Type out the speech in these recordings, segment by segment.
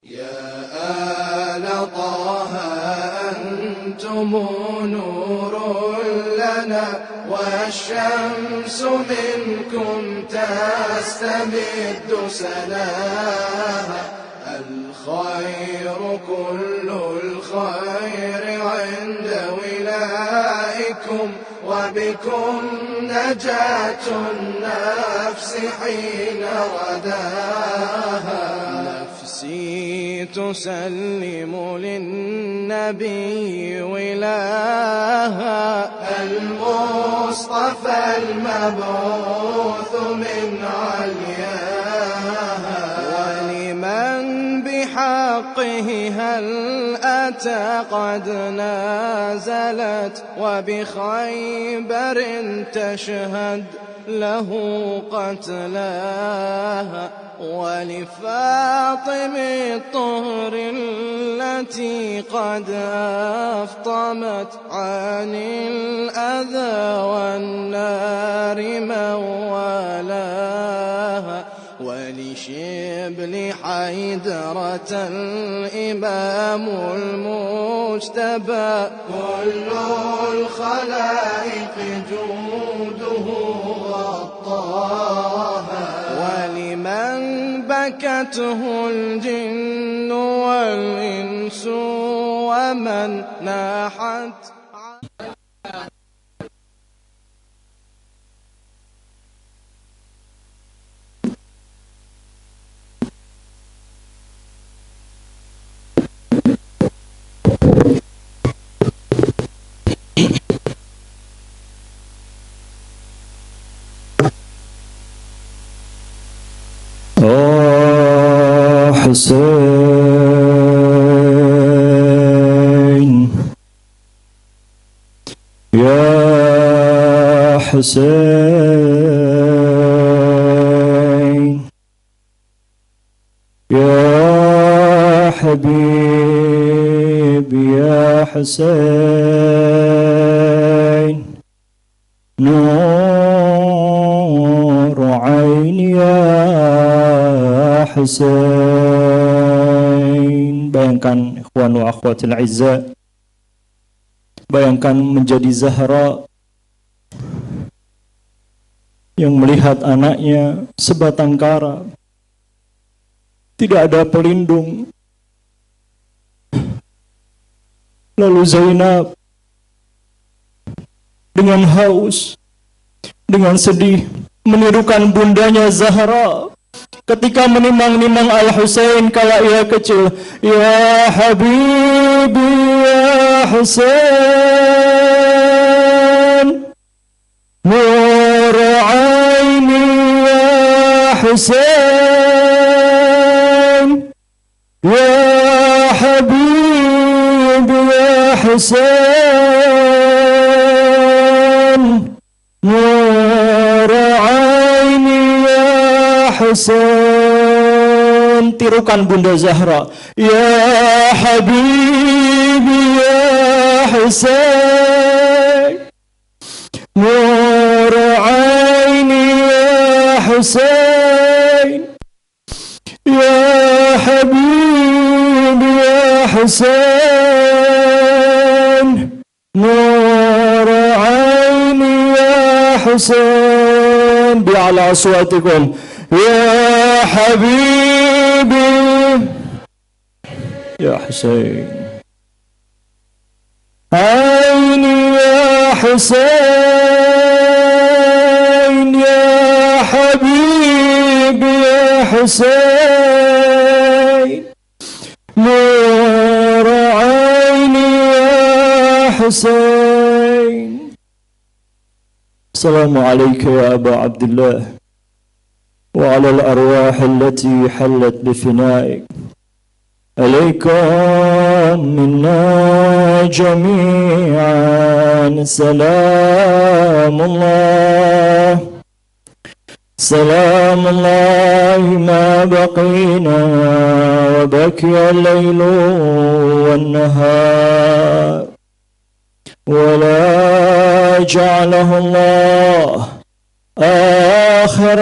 يا آل طه أنتم نور لنا والشمس منكم تستمد سناها. الخير كل الخير عند ولائكم وبكم نجاة النفس حين رداها. نفسي تسلم للنبي ولاها المصطفى المبعوث من علياها. ولمن بحقه هل أتى قد نازلت وبخيبر تشهد له قتلاها. ولفاطم الطهر التي قد أفطمت عن الأذى والنار موالاها. ولشبل حيدرة الإمام المجتبى كل الخلائق جوده غطاها. ولمن بكته الجن والإنس ومن ناحت حسين يا حسين يا حبيب يا حسين نور عيني يا حسين. Bayangkan ikhwan wa akhwatil izza, bayangkan menjadi Zahra yang melihat anaknya sebatang kara, tidak ada pelindung. Lalu Zainab dengan haus, dengan sedih menirukan bundanya Zahra ketika menimang-nimang Al-Husain kala ia kecil. Ya Habibi ya Husain nur aini ya Husain ya Habibi ya Husain nur aini ya Husain. Tirukan Bunda Zahra. Ya Habibi ya Husain nur aini ya Husain ya Habibi ya Husain nur aini ya Husain. Bi'ala aswatikum. Ya Habibi ya Husain aini ya Husain ya Habibi ya Husain nur aini ya Husain. Assalamualaikum ya Aba Abdullah وعلى الأرواح التي حلت بفنائك. عليكم منا جميعا سلام الله سلام الله ما بقينا وبكي الليل والنهار ولا جعله الله آخر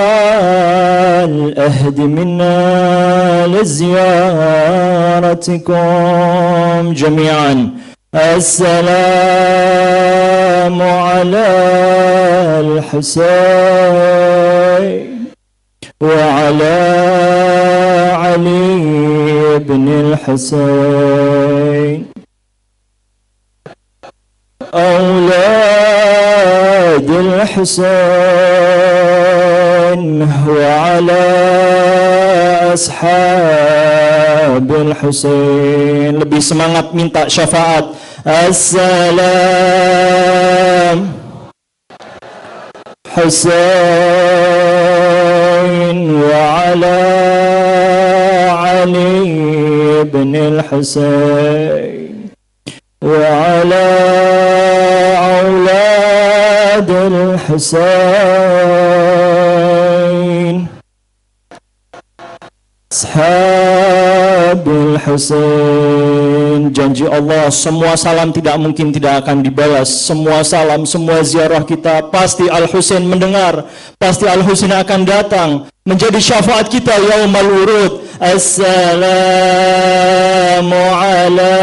الأهد منا لزيارتكم جميعا. السلام على الحسين وعلى علي بن الحسين أولاد الحسين وعلى أصحاب الحسين. Lebih semangat minta syafaat. Assalam Husain wa ala Ali bin al-Husain wa ala أولاد الحسين أصحاب الحسين. Janji Allah, semua salam tidak mungkin tidak akan dibalas. Semua salam, semua ziarah kita pasti Al-Husain mendengar, pasti Al-Husain akan datang menjadi syafaat kita yaumal urud. Assalamu ala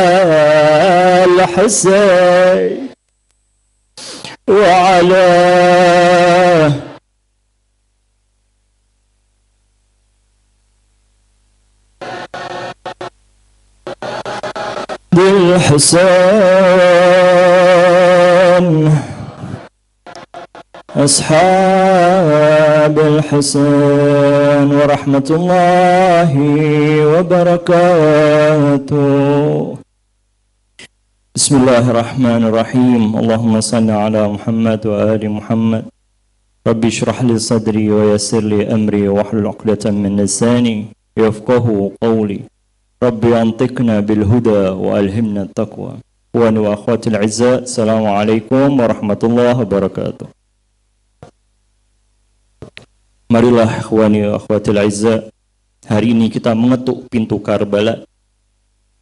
al-Husain وعلى الحسين أصحاب الحسين ورحمة الله وبركاته. Bismillahirrahmanirrahim. Allahumma salli ala Muhammad wa ali Muhammad. Rabbi shrah li sadri wa yassir li amri wa hlul 'uqdatam min lisani yafqahu qawli. Rabbi antiqna bil huda wa alhimna taqwa. Wa akhwatil izza, assalamualaikum warahmatullahi wabarakatuh. Marilah ikhwani wa akhwatil izza, hari ini kita mengetuk pintu Karbala.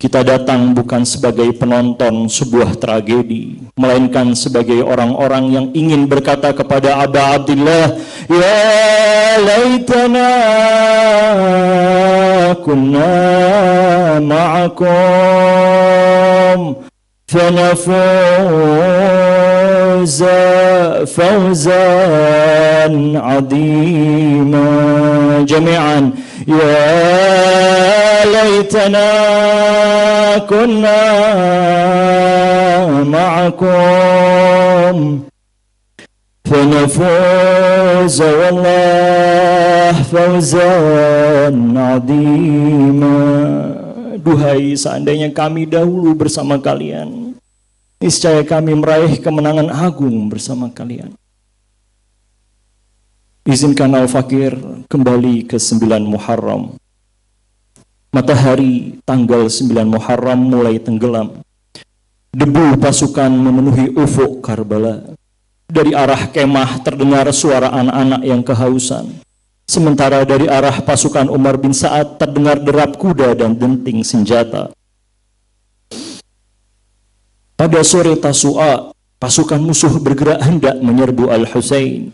Kita datang bukan sebagai penonton sebuah tragedi, melainkan sebagai orang-orang yang ingin berkata kepada Aba Abdillah, ya laitana kunna ma'akum fanafuza fawzan azima jami'an. Ya laitana kunna ma'akum fanafuza wallah fawzan azima. Duhai seandainya kami dahulu bersama kalian, niscaya kami meraih kemenangan agung bersama kalian. Izinkan Al-Fakir kembali ke 9 Muharram. Matahari tanggal 9 Muharram mulai tenggelam. Debu pasukan memenuhi ufuk Karbala. Dari arah kemah terdengar suara anak-anak yang kehausan. Sementara dari arah pasukan Umar bin Sa'ad terdengar derap kuda dan denting senjata. Pada sore Tasu'a, pasukan musuh bergerak hendak menyerbu Al-Husain.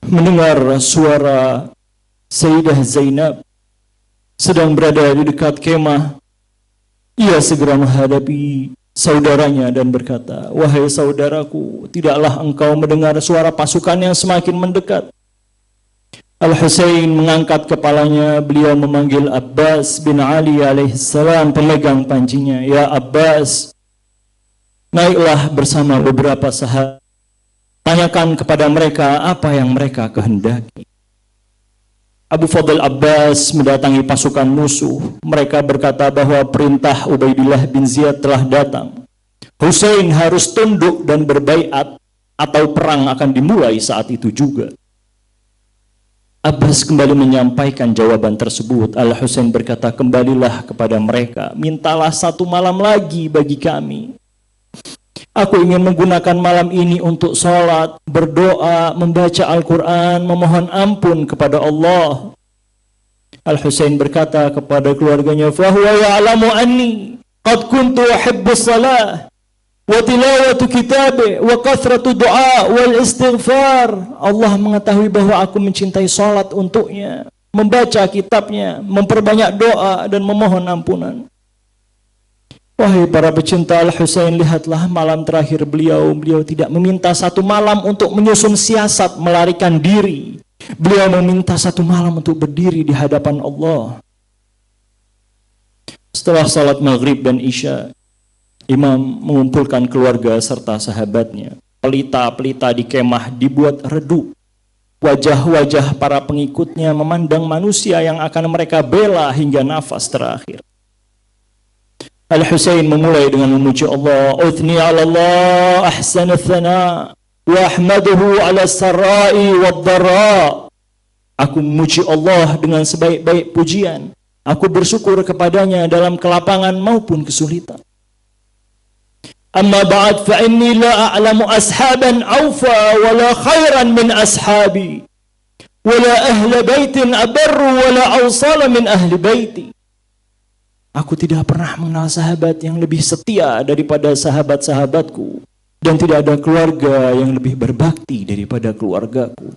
Mendengar suara Sayyidah Zainab sedang berada di dekat kemah, ia segera menghadapi saudaranya dan berkata, wahai saudaraku, tidaklah engkau mendengar suara pasukan yang semakin mendekat? Al-Husain mengangkat kepalanya, beliau memanggil Abbas bin Ali alaihissalam, pemegang pancinya. Ya Abbas, naiklah bersama beberapa sahabat. Tanyakan kepada mereka apa yang mereka kehendaki. Abu Fadl Abbas mendatangi pasukan musuh. Mereka berkata bahwa perintah Ubaidillah bin Ziyad telah datang. Husain harus tunduk dan berbaiat atau perang akan dimulai saat itu juga. Abbas kembali menyampaikan jawaban tersebut. Al-Husain berkata, kembalilah kepada mereka, mintalah 1 malam lagi bagi kami. Aku ingin menggunakan malam ini untuk sholat, berdoa, membaca Al-Quran, memohon ampun kepada Allah. Al-Husain berkata kepada keluarganya, fahuwa ya'lamu anni qad kuntu uhibbu shalah wa tilawatu kitabe, wa kathratu du'a wal istighfar. Allah mengetahui bahwa aku mencintai salat untuknya, membaca kitabnya, memperbanyak doa dan memohon ampunan. Wahai para pecinta Al-Husain, lihatlah malam terakhir beliau tidak meminta satu malam untuk menyusun siasat melarikan diri. Beliau meminta satu malam untuk berdiri di hadapan Allah. Setelah salat maghrib dan isya, imam mengumpulkan keluarga serta sahabatnya. Pelita-pelita di kemah dibuat redup. Wajah-wajah para pengikutnya memandang manusia yang akan mereka bela hingga nafas terakhir. Al-Husain memulai dengan memuji Allah. Uthni ala Allah ahsan athana wa ahmaduhu ala sarai wa dharra. Aku memuji Allah dengan sebaik-baik pujian. Aku bersyukur kepadanya dalam kelapangan maupun kesulitan. Amma ba'd fa inni la a'lamu ashaban awfa wa la khairan min ashabi wa la ahla baitin abarru wa la awsala min ahli baiti. Aku tidak pernah mengenal sahabat yang lebih setia daripada sahabat-sahabatku, dan tidak ada keluarga yang lebih berbakti daripada keluargaku.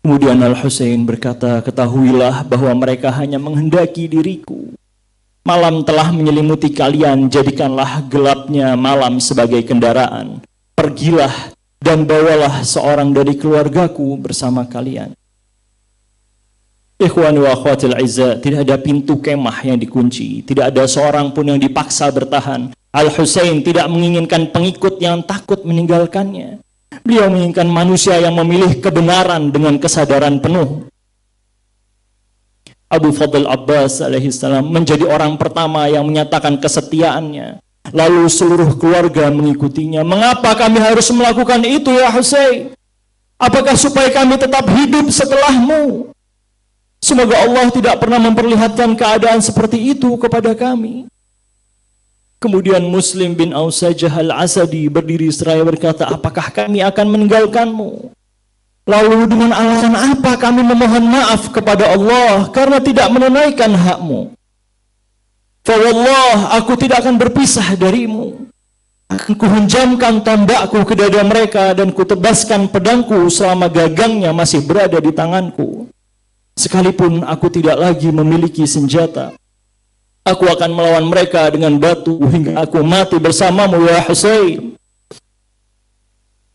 Kemudian Al-Husain berkata, ketahuilah bahwa mereka hanya menghendaki diriku. Malam telah menyelimuti kalian, jadikanlah gelapnya malam sebagai kendaraan. Pergilah dan bawalah seorang dari keluargaku bersama kalian. Ikhwani wa akhwatil izza, tidak ada pintu kemah yang dikunci, tidak ada seorang pun yang dipaksa bertahan. Al-Husain tidak menginginkan pengikut yang takut meninggalkannya. Beliau menginginkan manusia yang memilih kebenaran dengan kesadaran penuh. Abu Fadl Abbas alaihissalam menjadi orang pertama yang menyatakan kesetiaannya. Lalu seluruh keluarga mengikutinya. Mengapa kami harus melakukan itu ya Husain? Apakah supaya kami tetap hidup setelahmu? Semoga Allah tidak pernah memperlihatkan keadaan seperti itu kepada kami. Kemudian Muslim bin Ausajah al-Asadi berdiri seraya berkata, apakah kami akan meninggalkanmu? Lalu dengan alasan apa kami memohon maaf kepada Allah karena tidak menunaikan hakmu? Fawallah, aku tidak akan berpisah darimu. Akan kuhenjamkan tombakku ke dada mereka dan kutebaskan pedangku selama gagangnya masih berada di tanganku. Sekalipun aku tidak lagi memiliki senjata, aku akan melawan mereka dengan batu hingga aku mati bersamamu ya Husain.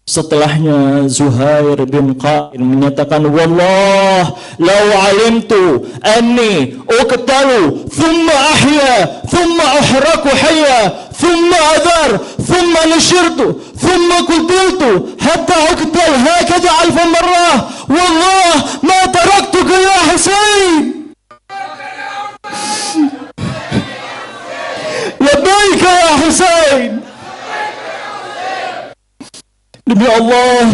Setelahnya Zuhair bin Qail menyatakan, wallah law alimtu anni uqtalu thumma ahya thumma uhraku hayya thumma adar thumma nushirtu thumma qutiltu hatta uqtal hakadha alfa marrah wallah ma taraktuka ya Husain. Labbaik ya Husain. Demi Allah,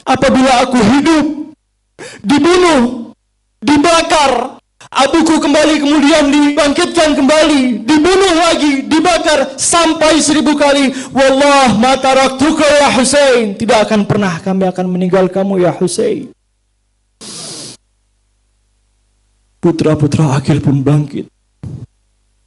apabila aku hidup, dibunuh, dibakar, abuku kembali kemudian dibangkitkan kembali, dibunuh lagi, dibakar sampai 1000 kali, wallah ma taraktuka ya Husain, tidak akan pernah kami akan meninggal kamu ya Husain. Putra-putra Aqil pun bangkit.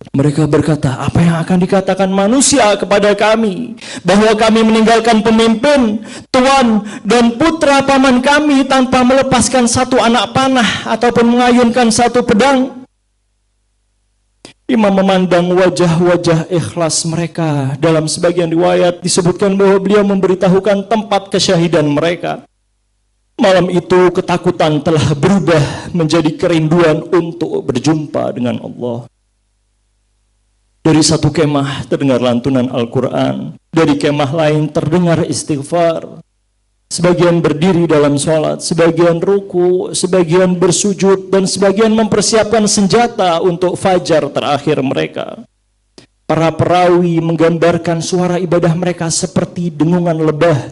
Mereka berkata, apa yang akan dikatakan manusia kepada kami? Bahwa kami meninggalkan pemimpin, tuan dan putra paman kami tanpa melepaskan satu anak panah ataupun mengayunkan satu pedang. Imam memandang wajah-wajah ikhlas mereka. Dalam sebagian riwayat disebutkan bahwa beliau memberitahukan tempat kesyahidan mereka. Malam itu ketakutan telah berubah menjadi kerinduan untuk berjumpa dengan Allah. Dari satu kemah terdengar lantunan Al-Quran, dari kemah lain terdengar istighfar. Sebagian berdiri dalam sholat, sebagian ruku, sebagian bersujud, dan sebagian mempersiapkan senjata untuk fajar terakhir mereka. Para perawi menggambarkan suara ibadah mereka seperti dengungan lebah.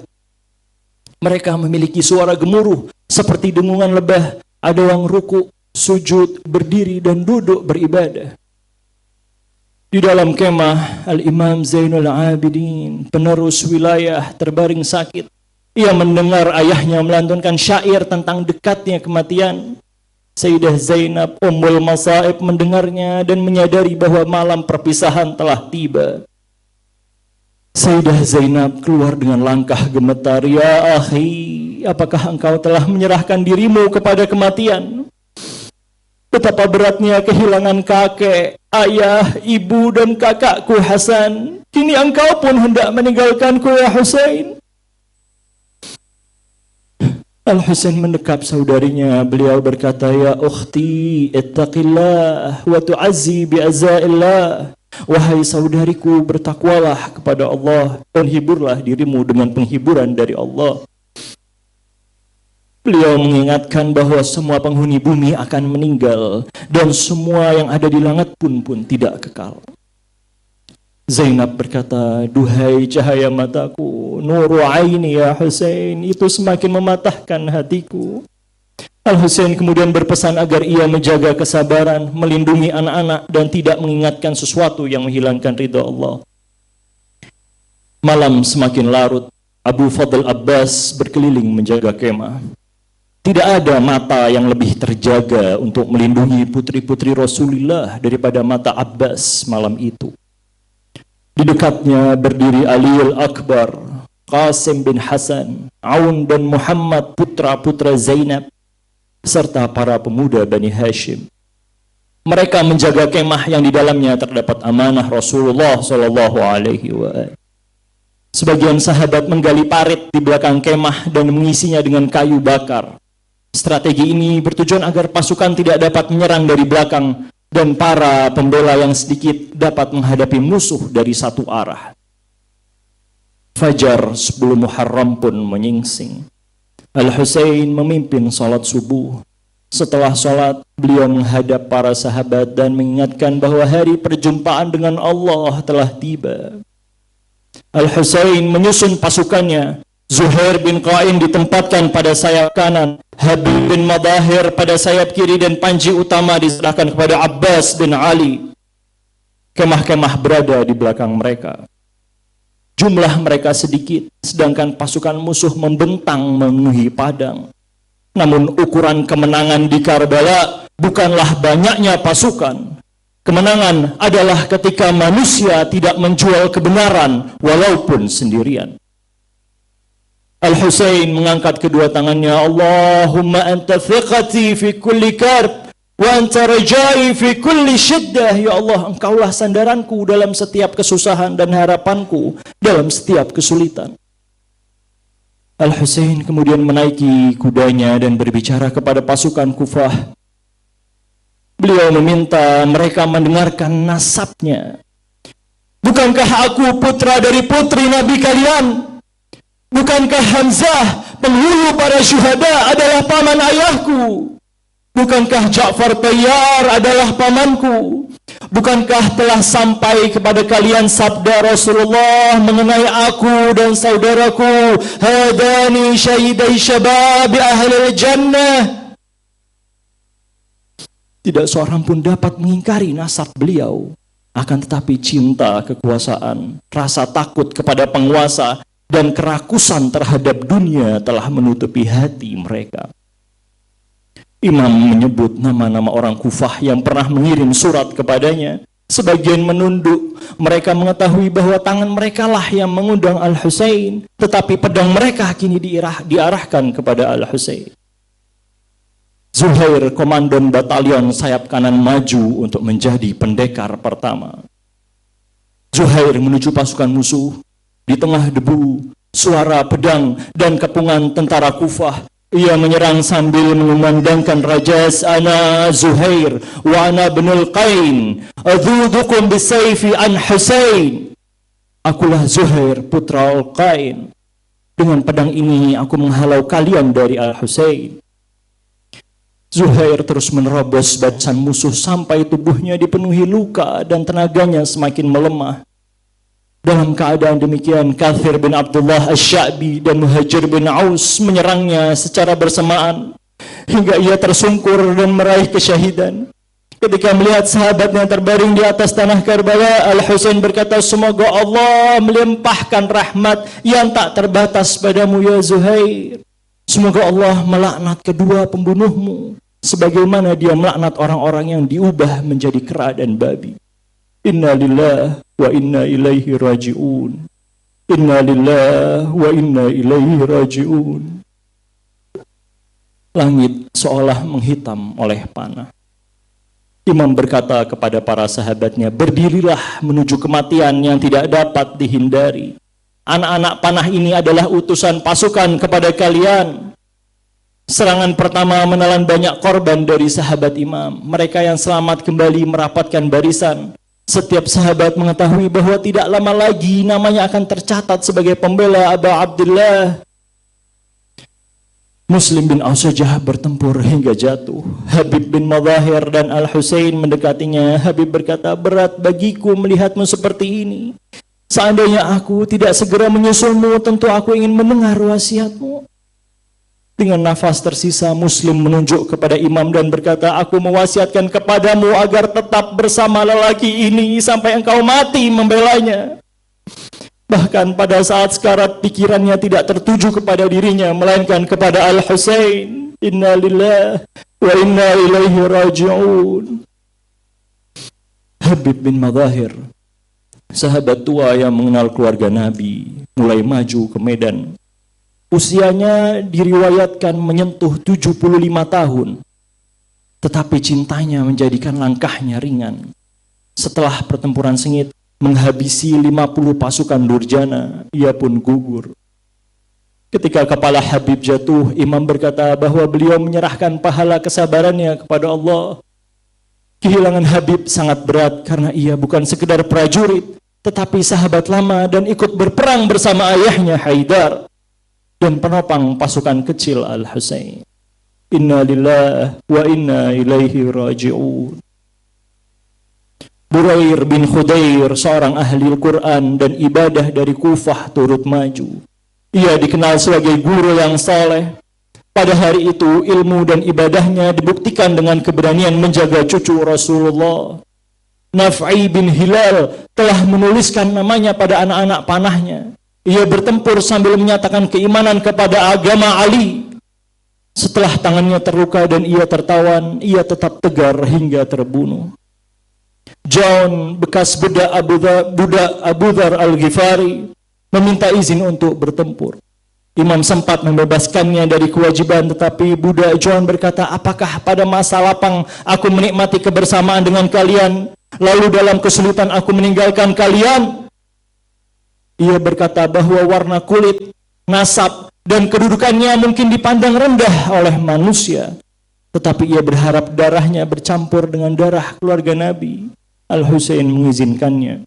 Mereka memiliki suara gemuruh seperti dengungan lebah. Ada yang ruku, sujud, berdiri, dan duduk beribadah. Di dalam kemah, Al-Imam Zainul Abidin, penerus wilayah, terbaring sakit. Ia mendengar ayahnya melantunkan syair tentang dekatnya kematian. Sayyidah Zainab Ummul Masaib mendengarnya dan menyadari bahwa malam perpisahan telah tiba. Sayyidah Zainab keluar dengan langkah gemetar. Ya akhi, apakah engkau telah menyerahkan dirimu kepada kematian? Betapa beratnya kehilangan kakek, ayah, ibu, dan kakakku Hasan. Kini engkau pun hendak meninggalkanku ya Husain. Al-Husain mendekap saudarinya. Beliau berkata, ya ukhti, ittaqillah wa tu'azzi bi'azaillah. Wahai saudariku, bertakwalah kepada Allah dan hiburlah dirimu dengan penghiburan dari Allah. Beliau mengingatkan bahwa semua penghuni bumi akan meninggal dan semua yang ada di langit pun tidak kekal. Zainab berkata, duhai cahaya mataku, nuru aini ya Husain, itu semakin mematahkan hatiku. Al-Husain kemudian berpesan agar ia menjaga kesabaran, melindungi anak-anak, dan tidak mengingatkan sesuatu yang menghilangkan ridha Allah. Malam semakin larut, Abu Fadl Abbas berkeliling menjaga kemah. Tidak ada mata yang lebih terjaga untuk melindungi putri-putri Rasulullah daripada mata Abbas malam itu. Di dekatnya berdiri Aliul Akbar, Qasim bin Hasan, Aun dan Muhammad putra-putra Zainab, serta para pemuda Bani Hashim. Mereka menjaga kemah yang di dalamnya terdapat amanah Rasulullah SAW. Sebagian sahabat menggali parit di belakang kemah dan mengisinya dengan kayu bakar. Strategi ini bertujuan agar pasukan tidak dapat menyerang dari belakang dan para pembela yang sedikit dapat menghadapi musuh dari satu arah. Fajar sebelum Muharram pun menyingsing. Al-Husain memimpin salat subuh. Setelah salat, beliau menghadap para sahabat dan mengingatkan bahwa hari perjumpaan dengan Allah telah tiba. Al-Husain menyusun pasukannya. Zuhair bin Qain ditempatkan pada sayap kanan, Habib bin Madahir pada sayap kiri, dan panji utama diserahkan kepada Abbas bin Ali. Kemah-kemah berada di belakang mereka. Jumlah mereka sedikit, sedangkan pasukan musuh membentang memenuhi padang. Namun ukuran kemenangan di Karbala bukanlah banyaknya pasukan. Kemenangan adalah ketika manusia tidak menjual kebenaran walaupun sendirian. Al-Husain mengangkat kedua tangannya. Allahumma anta thiqati fi kulli karb wa anta rajai fi kulli syiddah. Ya Allah, engkaulah sandaranku dalam setiap kesusahan dan harapanku dalam setiap kesulitan. Al-Husain kemudian menaiki kudanya dan berbicara kepada pasukan Kufah. Beliau meminta mereka mendengarkan nasabnya. Bukankah aku putra dari putri Nabi kalian? Bukankah Hamzah, penghulu para syuhada, adalah paman ayahku? Bukankah Ja'far Tayyar adalah pamanku? Bukankah telah sampai kepada kalian sabda Rasulullah mengenai aku dan saudaraku? Hadani syahidai syabab ahli jannah. Tidak seorang pun dapat mengingkari nasab beliau. Akan tetapi cinta kekuasaan, rasa takut kepada penguasa, dan kerakusan terhadap dunia telah menutupi hati mereka. Imam menyebut nama-nama orang Kufah yang pernah mengirim surat kepadanya. Sebagian menunduk. Mereka mengetahui bahwa tangan mereka lah yang mengundang Al-Husain, tetapi pedang mereka kini diarahkan kepada Al-Husain. Zuhair, komandan batalion sayap kanan, maju untuk menjadi pendekar pertama. Zuhair menuju pasukan musuh. Di tengah debu, suara pedang, dan kepungan tentara Kufah, ia menyerang sambil mengumandangkan rajas, ana Zuhair wa ana binul Qain adhudukum bisayfi an Husain. Akulah Zuhair putra Al-Qain. Dengan pedang ini aku menghalau kalian dari Al-Husain. Zuhair terus menerobos barisan musuh sampai tubuhnya dipenuhi luka dan tenaganya semakin melemah. Dalam keadaan demikian, Kathir bin Abdullah Asy-Sya'bi dan Muhajir bin Aus menyerangnya secara bersamaan hingga ia tersungkur dan meraih kesyahidan. Ketika melihat sahabatnya terbaring di atas tanah Karbala, Al-Husain berkata, semoga Allah melimpahkan rahmat yang tak terbatas padamu ya Zuhair. Semoga Allah melaknat kedua pembunuhmu sebagaimana dia melaknat orang-orang yang diubah menjadi kera dan babi. Inna lillahi wa inna ilaihi raji'un. Inna lillahi wa inna ilaihi raji'un. Langit seolah menghitam oleh panah. Imam berkata kepada para sahabatnya, berdirilah menuju kematian yang tidak dapat dihindari. Anak-anak panah ini adalah utusan pasukan kepada kalian. Serangan pertama menelan banyak korban dari sahabat Imam. Mereka yang selamat kembali merapatkan barisan. Setiap sahabat mengetahui bahwa tidak lama lagi namanya akan tercatat sebagai pembela Abu Abdullah. Muslim bin Ausajah bertempur hingga jatuh. Habib bin Madahir dan Al-Husain mendekatinya. Habib berkata, berat bagiku melihatmu seperti ini. Seandainya aku tidak segera menyusulmu, tentu aku ingin mendengar wasiatmu. Dengan nafas tersisa, Muslim menunjuk kepada Imam dan berkata, aku mewasiatkan kepadamu agar tetap bersama lelaki ini sampai engkau mati membelanya. Bahkan pada saat sekarat pikirannya tidak tertuju kepada dirinya, melainkan kepada Al-Husain. Inna lillahi wa inna ilaihi raji'un. Habib bin Madahir, sahabat tua yang mengenal keluarga Nabi, mulai maju ke medan. Usianya diriwayatkan menyentuh 75 tahun. Tetapi cintanya menjadikan langkahnya ringan. Setelah pertempuran sengit, menghabisi 50 pasukan Durjana, ia pun gugur. Ketika kepala Habib jatuh, Imam berkata bahwa beliau menyerahkan pahala kesabarannya kepada Allah. Kehilangan Habib sangat berat karena ia bukan sekedar prajurit, tetapi sahabat lama dan ikut berperang bersama ayahnya Haidar dan penopang pasukan kecil Al-Husain. Inna lillahi wa inna ilaihi raji'un. Burair bin Khudair, seorang ahli Al-Quran dan ibadah dari Kufah, turut maju. Ia dikenal sebagai guru yang saleh. Pada hari itu ilmu dan ibadahnya dibuktikan dengan keberanian menjaga cucu Rasulullah. Naf'i bin Hilal telah menuliskan namanya pada anak-anak panahnya. Ia bertempur sambil menyatakan keimanan kepada agama Ali. Setelah tangannya terluka dan ia tertawan, ia tetap tegar hingga terbunuh. John, bekas budak Abu Dhar Al-Ghifari, meminta izin untuk bertempur. Imam sempat membebaskannya dari kewajiban, tetapi budak John berkata, apakah pada masa lapang aku menikmati kebersamaan dengan kalian, lalu dalam kesulitan aku meninggalkan kalian? Ia berkata bahwa warna kulit, nasab, dan kedudukannya mungkin dipandang rendah oleh manusia, tetapi ia berharap darahnya bercampur dengan darah keluarga Nabi. Al-Husain mengizinkannya.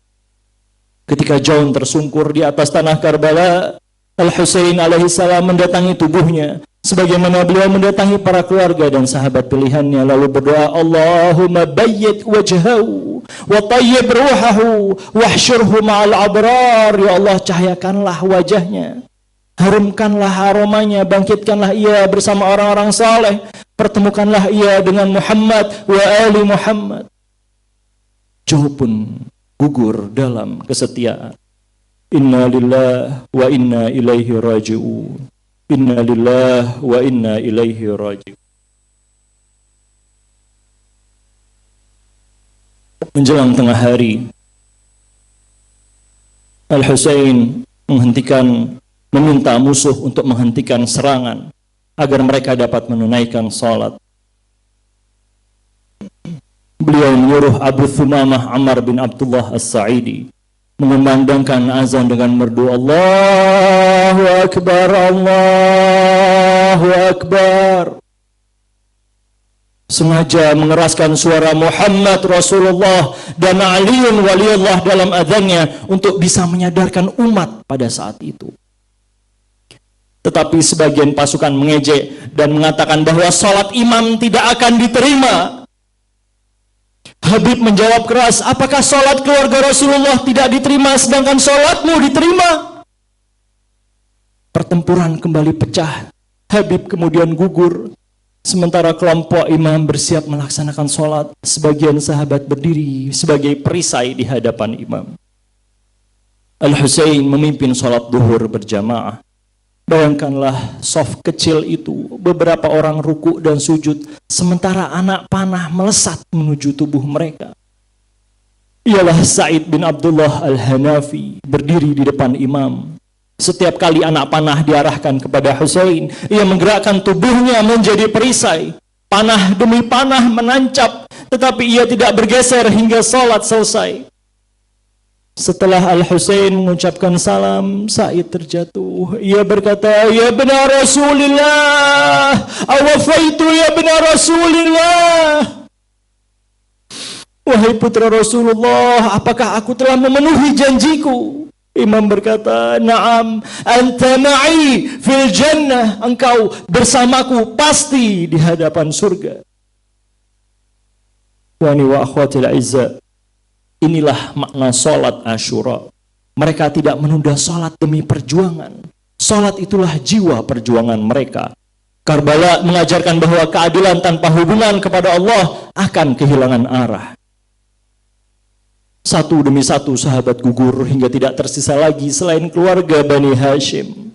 Ketika John tersungkur di atas tanah Karbala, Al-Husain alaihissalam mendatangi tubuhnya sebagaimana beliau mendatangi para keluarga dan sahabat pilihannya, lalu berdoa, Allahumma bayyid wajhahu wa tayyib ruhahu wahsyurhu ma'al abrar. Ya Allah, cahayakanlah wajahnya, harumkanlah aromanya, bangkitkanlah ia bersama orang-orang saleh, pertemukanlah ia dengan Muhammad wa ali Muhammad. Joe pun gugur dalam kesetiaan. Inna lillahi wa inna ilaihi raji'un. Inna lillahi wa inna ilaihi raji'un. Menjelang tengah hari, Al-Husain meminta musuh untuk menghentikan serangan agar mereka dapat menunaikan salat. Beliau menyuruh Abu Thumamah Ammar bin Abdullah As-Sa'idi mengumandangkan azan dengan merdu, Allahu Akbar, Allahu Akbar. Sengaja mengeraskan suara Muhammad Rasulullah dan Aliun Waliullah dalam azannya untuk bisa menyadarkan umat pada saat itu. Tetapi sebagian pasukan mengejek dan mengatakan bahwa salat imam tidak akan diterima. Habib menjawab keras, apakah salat keluarga Rasulullah tidak diterima sedangkan salatmu diterima? Pertempuran kembali pecah. Habib kemudian gugur. Sementara kelompok imam bersiap melaksanakan salat, sebagian sahabat berdiri sebagai perisai di hadapan imam. Al-Husain memimpin salat duhur berjamaah. Bayangkanlah saf kecil itu, beberapa orang ruku dan sujud, sementara anak panah melesat menuju tubuh mereka. ialah Sa'id bin Abdullah Al-Hanafi, berdiri di depan imam. Setiap kali anak panah diarahkan kepada Husain, ia menggerakkan tubuhnya menjadi perisai. Panah demi panah menancap, tetapi ia tidak bergeser hingga salat selesai. Setelah Al-Husain mengucapkan salam, Sa'id terjatuh. Ia berkata, "Ya benar Rasulullah, awafaitu ya benar Rasulullah." Wahai putra Rasulullah, apakah aku telah memenuhi janjiku? Imam berkata, "Na'am, anta ma'i fil jannah." Engkau bersamaku pasti di hadapan surga. Wani wa akhwatil izzah, inilah makna salat Asyura. Mereka tidak menunda salat demi perjuangan. Salat itulah jiwa perjuangan mereka. Karbala mengajarkan bahwa keadilan tanpa hubungan kepada Allah akan kehilangan arah. Satu demi satu sahabat gugur hingga tidak tersisa lagi selain keluarga Bani Hashim.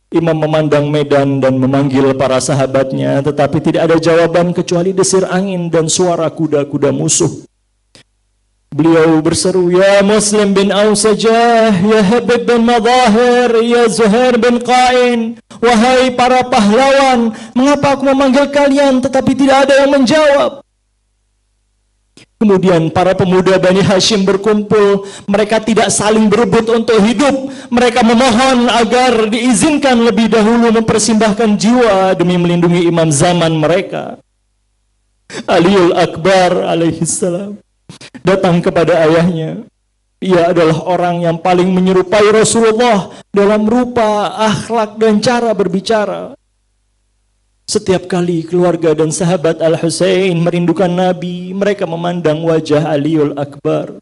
Imam memandang medan dan memanggil para sahabatnya, tetapi tidak ada jawaban kecuali desir angin dan suara kuda-kuda musuh. Beliau berseru, "Ya Muslim bin Ausajah, ya Habib bin Madahir, ya Zuhair bin Qain, wahai para pahlawan, mengapa aku memanggil kalian tetapi tidak ada yang menjawab?" Kemudian para pemuda Bani Hashim berkumpul. Mereka tidak saling berebut untuk hidup. Mereka memohon agar diizinkan lebih dahulu mempersembahkan jiwa demi melindungi imam zaman mereka. Aliul Akbar alaihissalam datang kepada ayahnya. Ia adalah orang yang paling menyerupai Rasulullah dalam rupa, akhlak, dan cara berbicara. Setiap kali keluarga dan sahabat Al-Husain merindukan Nabi, mereka memandang wajah Aliul Akbar.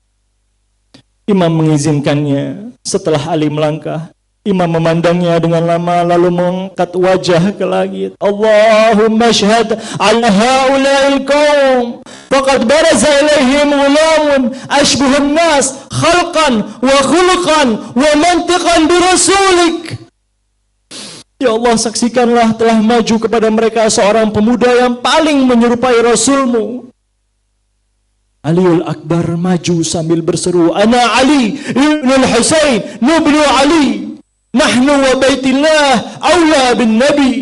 Imam mengizinkannya. Setelah Ali melangkah, Imam memandangnya dengan lama lalu mengangkat wajah ke langit. Allahumma syhad ala haula'il qaum faqad baraza ilaihim ghulamun ashbuhun nas khalqan wa khuluqan wa mantiqan bi rasulik. Ya Allah, saksikanlah telah maju kepada mereka seorang pemuda yang paling menyerupai Rasulmu. Aliul Akbar maju sambil berseru, "Ana Ali ibn al-Husain nubnu Ali, nahnu wa baitillah awla bin Nabi."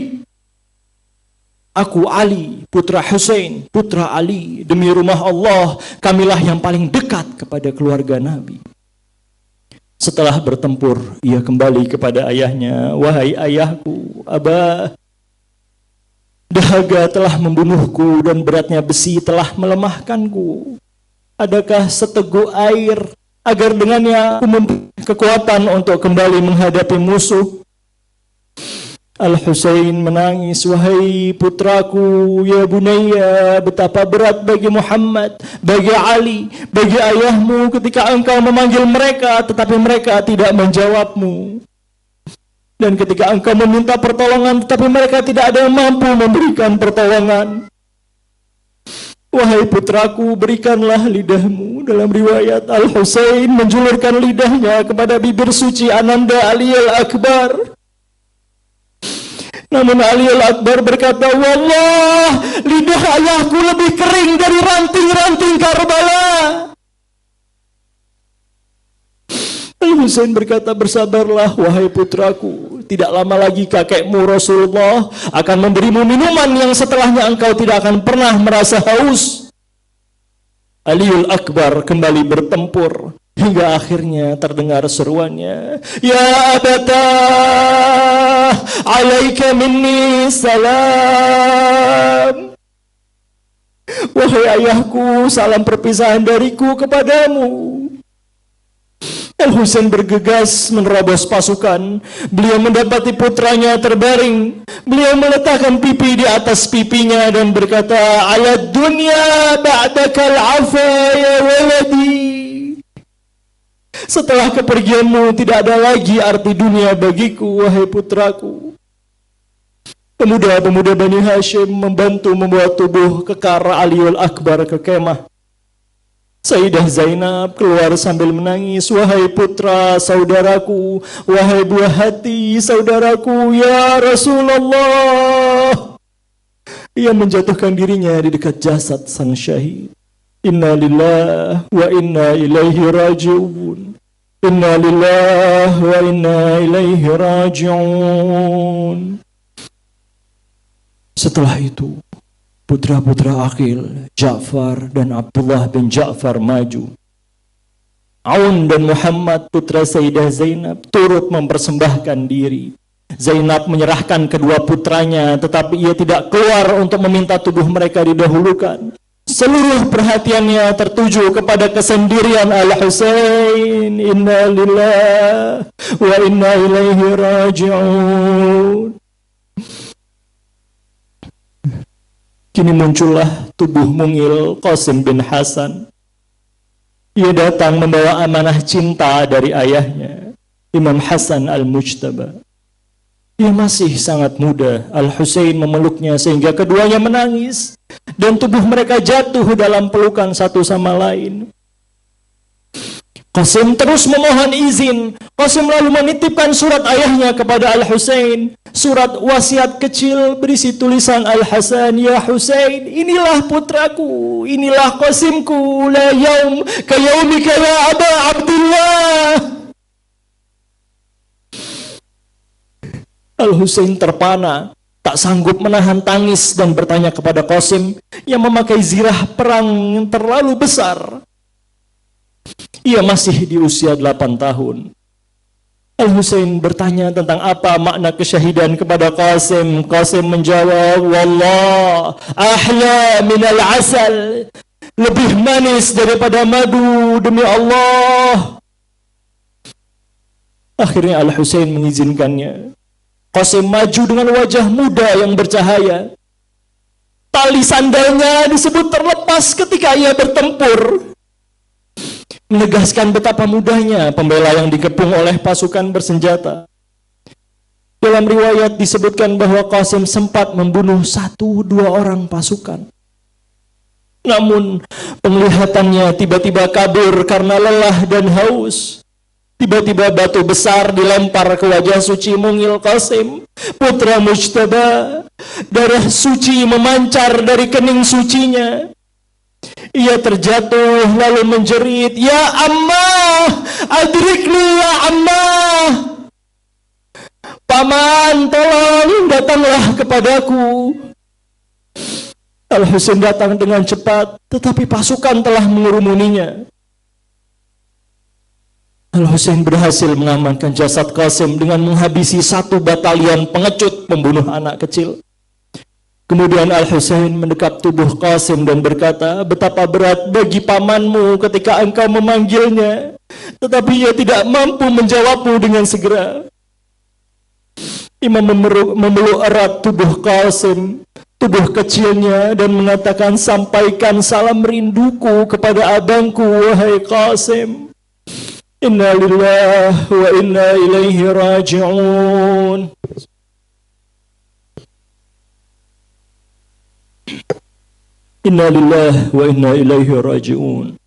Aku Ali, putra Husain, putra Ali, demi rumah Allah, kamilah yang paling dekat kepada keluarga Nabi. Setelah bertempur, ia kembali kepada ayahnya. "Wahai ayahku, Abah, dahaga telah membunuhku dan beratnya besi telah melemahkanku. Adakah seteguk air agar dengannya aku mempunyai kekuatan untuk kembali menghadapi musuh?" Al-Husain menangis, "Wahai putraku, ya bunayya, betapa berat bagi Muhammad, bagi Ali, bagi ayahmu ketika engkau memanggil mereka tetapi mereka tidak menjawabmu. Dan ketika engkau meminta pertolongan tetapi mereka tidak ada yang mampu memberikan pertolongan. Wahai putraku, berikanlah lidahmu." Dalam riwayat, Al-Husain menjulurkan lidahnya kepada bibir suci Ananda Aliul Akbar. Namun Aliul Akbar berkata, "Wallah, lidah ayahku lebih kering dari ranting-ranting Karbala." Al-Husain berkata, "Bersabarlah wahai putraku, tidak lama lagi kakekmu Rasulullah akan memberimu minuman yang setelahnya engkau tidak akan pernah merasa haus." Aliul Akbar kembali bertempur hingga akhirnya terdengar seruannya, "Ya abatah, alaika minni salam." Wahai ayahku, salam perpisahan dariku kepadamu. Al-Husain bergegas menerobos pasukan. Beliau mendapati putranya terbaring. Beliau meletakkan pipi di atas pipinya dan berkata, "Ala dunya ba'dakal afa ya waladi." Setelah kepergianmu tidak ada lagi arti dunia bagiku, wahai putraku. Pemuda-pemuda Bani Hashim membantu membawa tubuh kekar Aliul Akbar ke kemah. Sayyidah Zainab keluar sambil menangis, "Wahai putra saudaraku, wahai buah hati saudaraku, ya Rasulullah." Ia menjatuhkan dirinya di dekat jasad sang syahid. Inna lillahi wa inna ilaihi raji'un. Inna lillahi wa inna ilaihi raji'un. Setelah itu, putra-putra Aqil, Ja'far dan Abdullah bin Ja'far maju. Aun dan Muhammad, putra Sayyidah Zainab, turut mempersembahkan diri. Zainab menyerahkan kedua putranya, tetapi ia tidak keluar untuk meminta tubuh mereka didahulukan. Seluruh perhatiannya tertuju kepada kesendirian Al-Husain. Inna lillahi wa inna ilaihi raji'un. Kini muncullah tubuh mungil Qasim bin Hasan. Ia datang membawa amanah cinta dari ayahnya, Imam Hasan al-Mujtaba. Ia masih sangat muda. Al-Husain memeluknya sehingga keduanya menangis dan tubuh mereka jatuh dalam pelukan satu sama lain. Qasim terus memohon izin. Qasim lalu menitipkan surat ayahnya kepada Al-Husain. Surat wasiat kecil berisi tulisan Al-Hasan, "Ya Husain, inilah putraku, inilah Qasimku, la yaum ka yaumika ya Aba Abdullah." Al-Husain terpana, tak sanggup menahan tangis dan bertanya kepada Qasim yang memakai zirah perang yang terlalu besar. Ia masih di usia 8 tahun. Al-Husain bertanya tentang apa makna kesyahidan kepada Qasim. Qasim menjawab, "Wallah, ahla minal asal." Lebih manis daripada madu, demi Allah. Akhirnya Al-Husain mengizinkannya. Qasim maju dengan wajah muda yang bercahaya. Tali sandalnya disebut terlepas ketika ia bertempur, menegaskan betapa mudahnya pembela yang dikepung oleh pasukan bersenjata. Dalam riwayat disebutkan bahwa Qasim sempat membunuh 1-2 orang pasukan. Namun penglihatannya tiba-tiba kabur karena lelah dan haus. Tiba-tiba batu besar dilempar ke wajah suci mungil Qasim, putra Mujtaba. Darah suci memancar dari kening sucinya. Ia terjatuh lalu menjerit, "Ya Ammah, adrikni ya Ammah. Paman, tolong datanglah kepadaku." Al-Husain datang dengan cepat, tetapi pasukan telah mengerumuninya. Al-Husain berhasil mengamankan jasad Qasim dengan menghabisi 1 batalion pengecut pembunuh anak kecil. Kemudian Al-Husain mendekap tubuh Qasim dan berkata, "Betapa berat bagi pamanmu ketika engkau memanggilnya, tetapi ia tidak mampu menjawabmu dengan segera." Imam memeluk erat tubuh Qasim, tubuh kecilnya, dan mengatakan, "Sampaikan salam rinduku kepada abangku, wahai Qasim. Inna lillahi wa inna ilaihi raji'un." Inna lillahi wa inna ilaihi raji'un.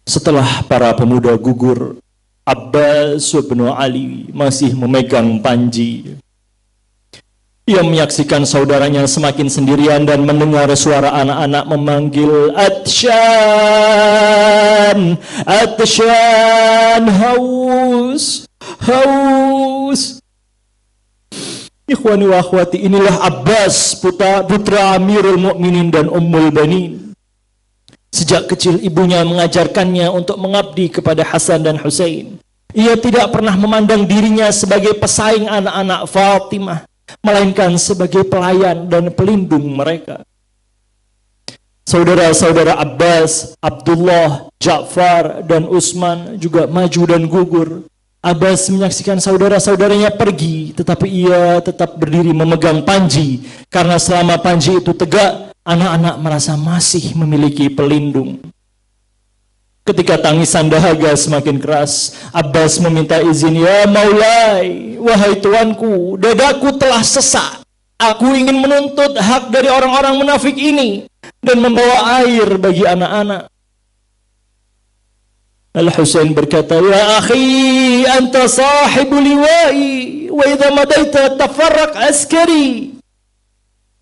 Setelah para pemuda gugur, Abbas bin Ali masih memegang panji. Ia menyaksikan saudaranya semakin sendirian dan mendengar suara anak-anak memanggil, "Atsyan, Atsyan, haus, haus." Ikhwani wa akhwati, inilah Abbas, putra Amirul Mukminin dan Ummul Banin. Sejak kecil ibunya mengajarkannya untuk mengabdi kepada Hasan dan Husain. Ia tidak pernah memandang dirinya sebagai pesaing anak-anak Fatimah, melainkan sebagai pelayan dan pelindung mereka. Saudara-saudara Abbas, Abdullah, Ja'far, dan Utsman juga maju dan gugur. Abbas menyaksikan saudara-saudaranya pergi, tetapi ia tetap berdiri memegang panji, karena selama panji itu tegak, anak-anak merasa masih memiliki pelindung. Ketika tangisan dahaga semakin keras, Abbas meminta izin, "Ya Maulai, wahai tuanku, dadaku telah sesak. Aku ingin menuntut hak dari orang-orang munafik ini dan membawa air bagi anak-anak." Al-Husain berkata, "Ya akhi, anta sahibu liwa'i, wa idha madaita tafarraq askari."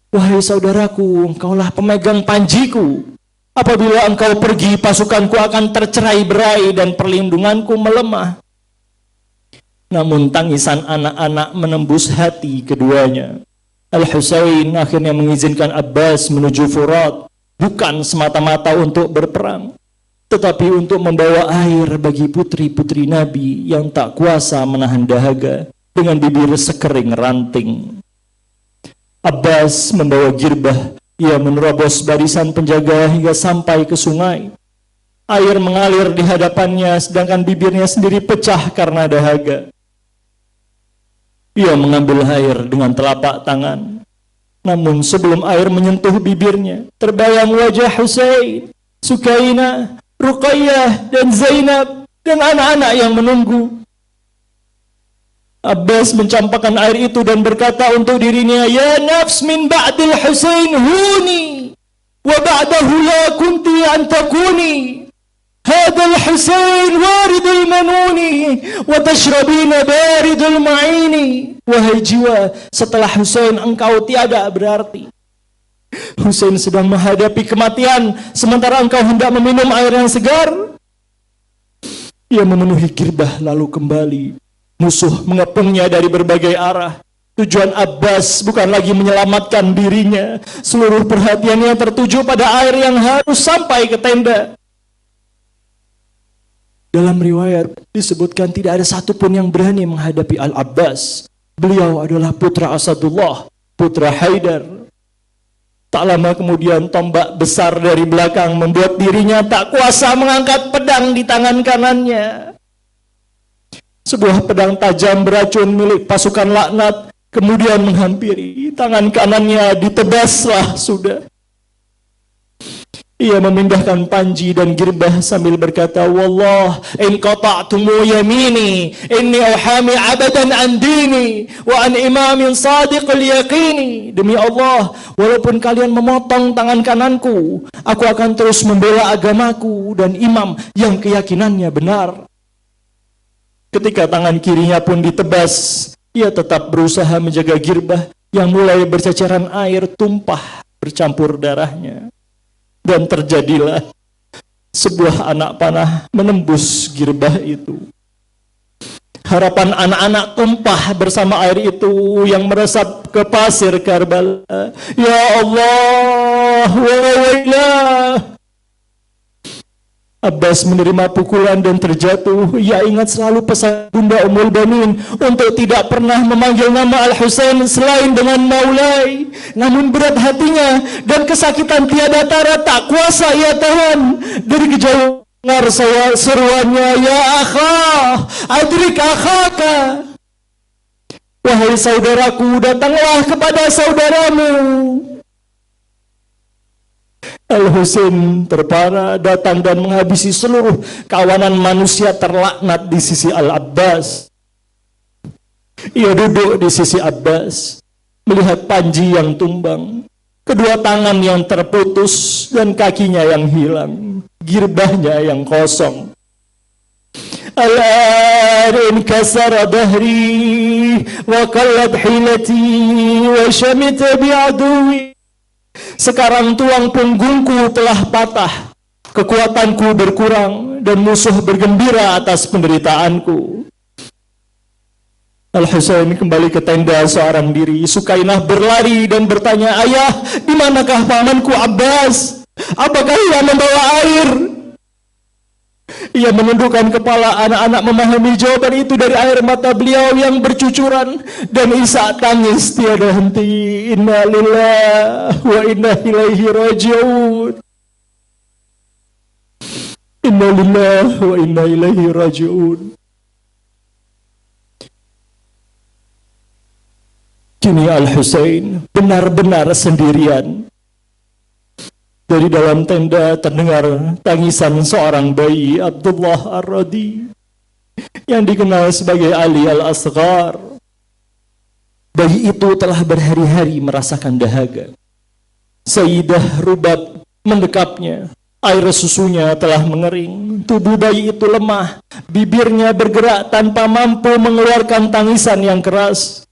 Wahai saudaraku, engkaulah pemegang panjiku. Apabila engkau pergi, pasukanku akan tercerai-berai dan perlindunganku melemah. Namun tangisan anak-anak menembus hati keduanya. Al-Husain akhirnya mengizinkan Abbas menuju Furat, bukan semata-mata untuk berperang, tetapi untuk membawa air bagi putri-putri Nabi yang tak kuasa menahan dahaga dengan bibir sekering ranting. Abbas membawa girbah, ia menerobos barisan penjaga hingga sampai ke sungai. Air mengalir di hadapannya, sedangkan bibirnya sendiri pecah karena dahaga. Ia mengambil air dengan telapak tangan. Namun sebelum air menyentuh bibirnya, terbayang wajah Husain, Sukainah, Ruqayyah, dan Zainab, dan anak-anak yang menunggu. Abbas mencampakkan air itu dan berkata untuk dirinya, "Ya nafs min ba'dil Husain huni, wa ba'dahu la kunti an takuni. Hadal Husain waridul manuni, wa tashrabina baridul ma'ini." Wahai jiwa, setelah Husain engkau tiada berarti. Husain sedang menghadapi kematian, sementara engkau hendak meminum air yang segar. Ia memenuhi girbah lalu kembali. Musuh mengepungnya dari berbagai arah. Tujuan Abbas bukan lagi menyelamatkan dirinya. Seluruh perhatiannya tertuju pada air yang harus sampai ke tenda. Dalam riwayat disebutkan tidak ada satupun yang berani menghadapi Al-Abbas. Beliau adalah putra Asadullah, putra Haidar. Tak lama kemudian tombak besar dari belakang membuat dirinya tak kuasa mengangkat pedang di tangan kanannya. Sebuah pedang tajam beracun milik pasukan laknat kemudian menghampiri tangan kanannya, ditebaslah sudah. Ia memindahkan panji dan girbah sambil berkata, "Wallah, in qata'tumu yamini, inni uhami abadan an dini, wa an imamin sadiqul yaqini." Demi Allah, walaupun kalian memotong tangan kananku, aku akan terus membela agamaku dan imam yang keyakinannya benar. Ketika tangan kirinya pun ditebas, ia tetap berusaha menjaga girbah yang mulai berceceran air tumpah bercampur darahnya. Dan terjadilah sebuah anak panah menembus girbah itu. Harapan anak-anak tumpah bersama air itu yang meresap ke pasir Karbala. Ya Allah, wa wailah. Abbas menerima pukulan dan terjatuh. Ia ingat selalu pesan Bunda Ummul Banin untuk tidak pernah memanggil nama Al-Husain selain dengan Maulai. Namun berat hatinya dan kesakitan tiada tara tak kuasa ia tahan. Dari kejauhan dengar seruannya, "Ya akha, adrik akhaka." Wahai saudaraku, datanglah kepada saudaramu. Al-Husain terpana datang dan menghabisi seluruh kawanan manusia terlaknat di sisi Al-Abbas. Ia duduk di sisi Abbas, melihat panji yang tumbang, kedua tangan yang terputus dan kakinya yang hilang, girbahnya yang kosong. Al-an inkasara dahri wa qallat hilati wa shamita bi'aduwi. Sekarang tulang punggungku telah patah, kekuatanku berkurang, dan musuh bergembira atas penderitaanku. Al-Husain kembali ke tenda seorang diri. Sukainah berlari dan bertanya, "Ayah, di manakah pamanku Abbas? Apakah ia membawa air?" Ia menundukkan kepala. Anak-anak memahami jawaban itu dari air mata beliau yang bercucuran dan isak tangis tiada henti. Inna lillahi wa inna ilaihi raji'un. Inna lillahi wa inna ilaihi raji'un. Kini Al-Husain benar-benar sendirian. Dari dalam tenda terdengar tangisan seorang bayi, Abdullah Ar-Radi, yang dikenal sebagai Ali Al-Asghar. Bayi itu telah berhari-hari merasakan dahaga. Sayyidah Rubab mendekapnya. Air susunya telah mengering. Tubuh bayi itu lemah. Bibirnya bergerak tanpa mampu mengeluarkan tangisan yang keras.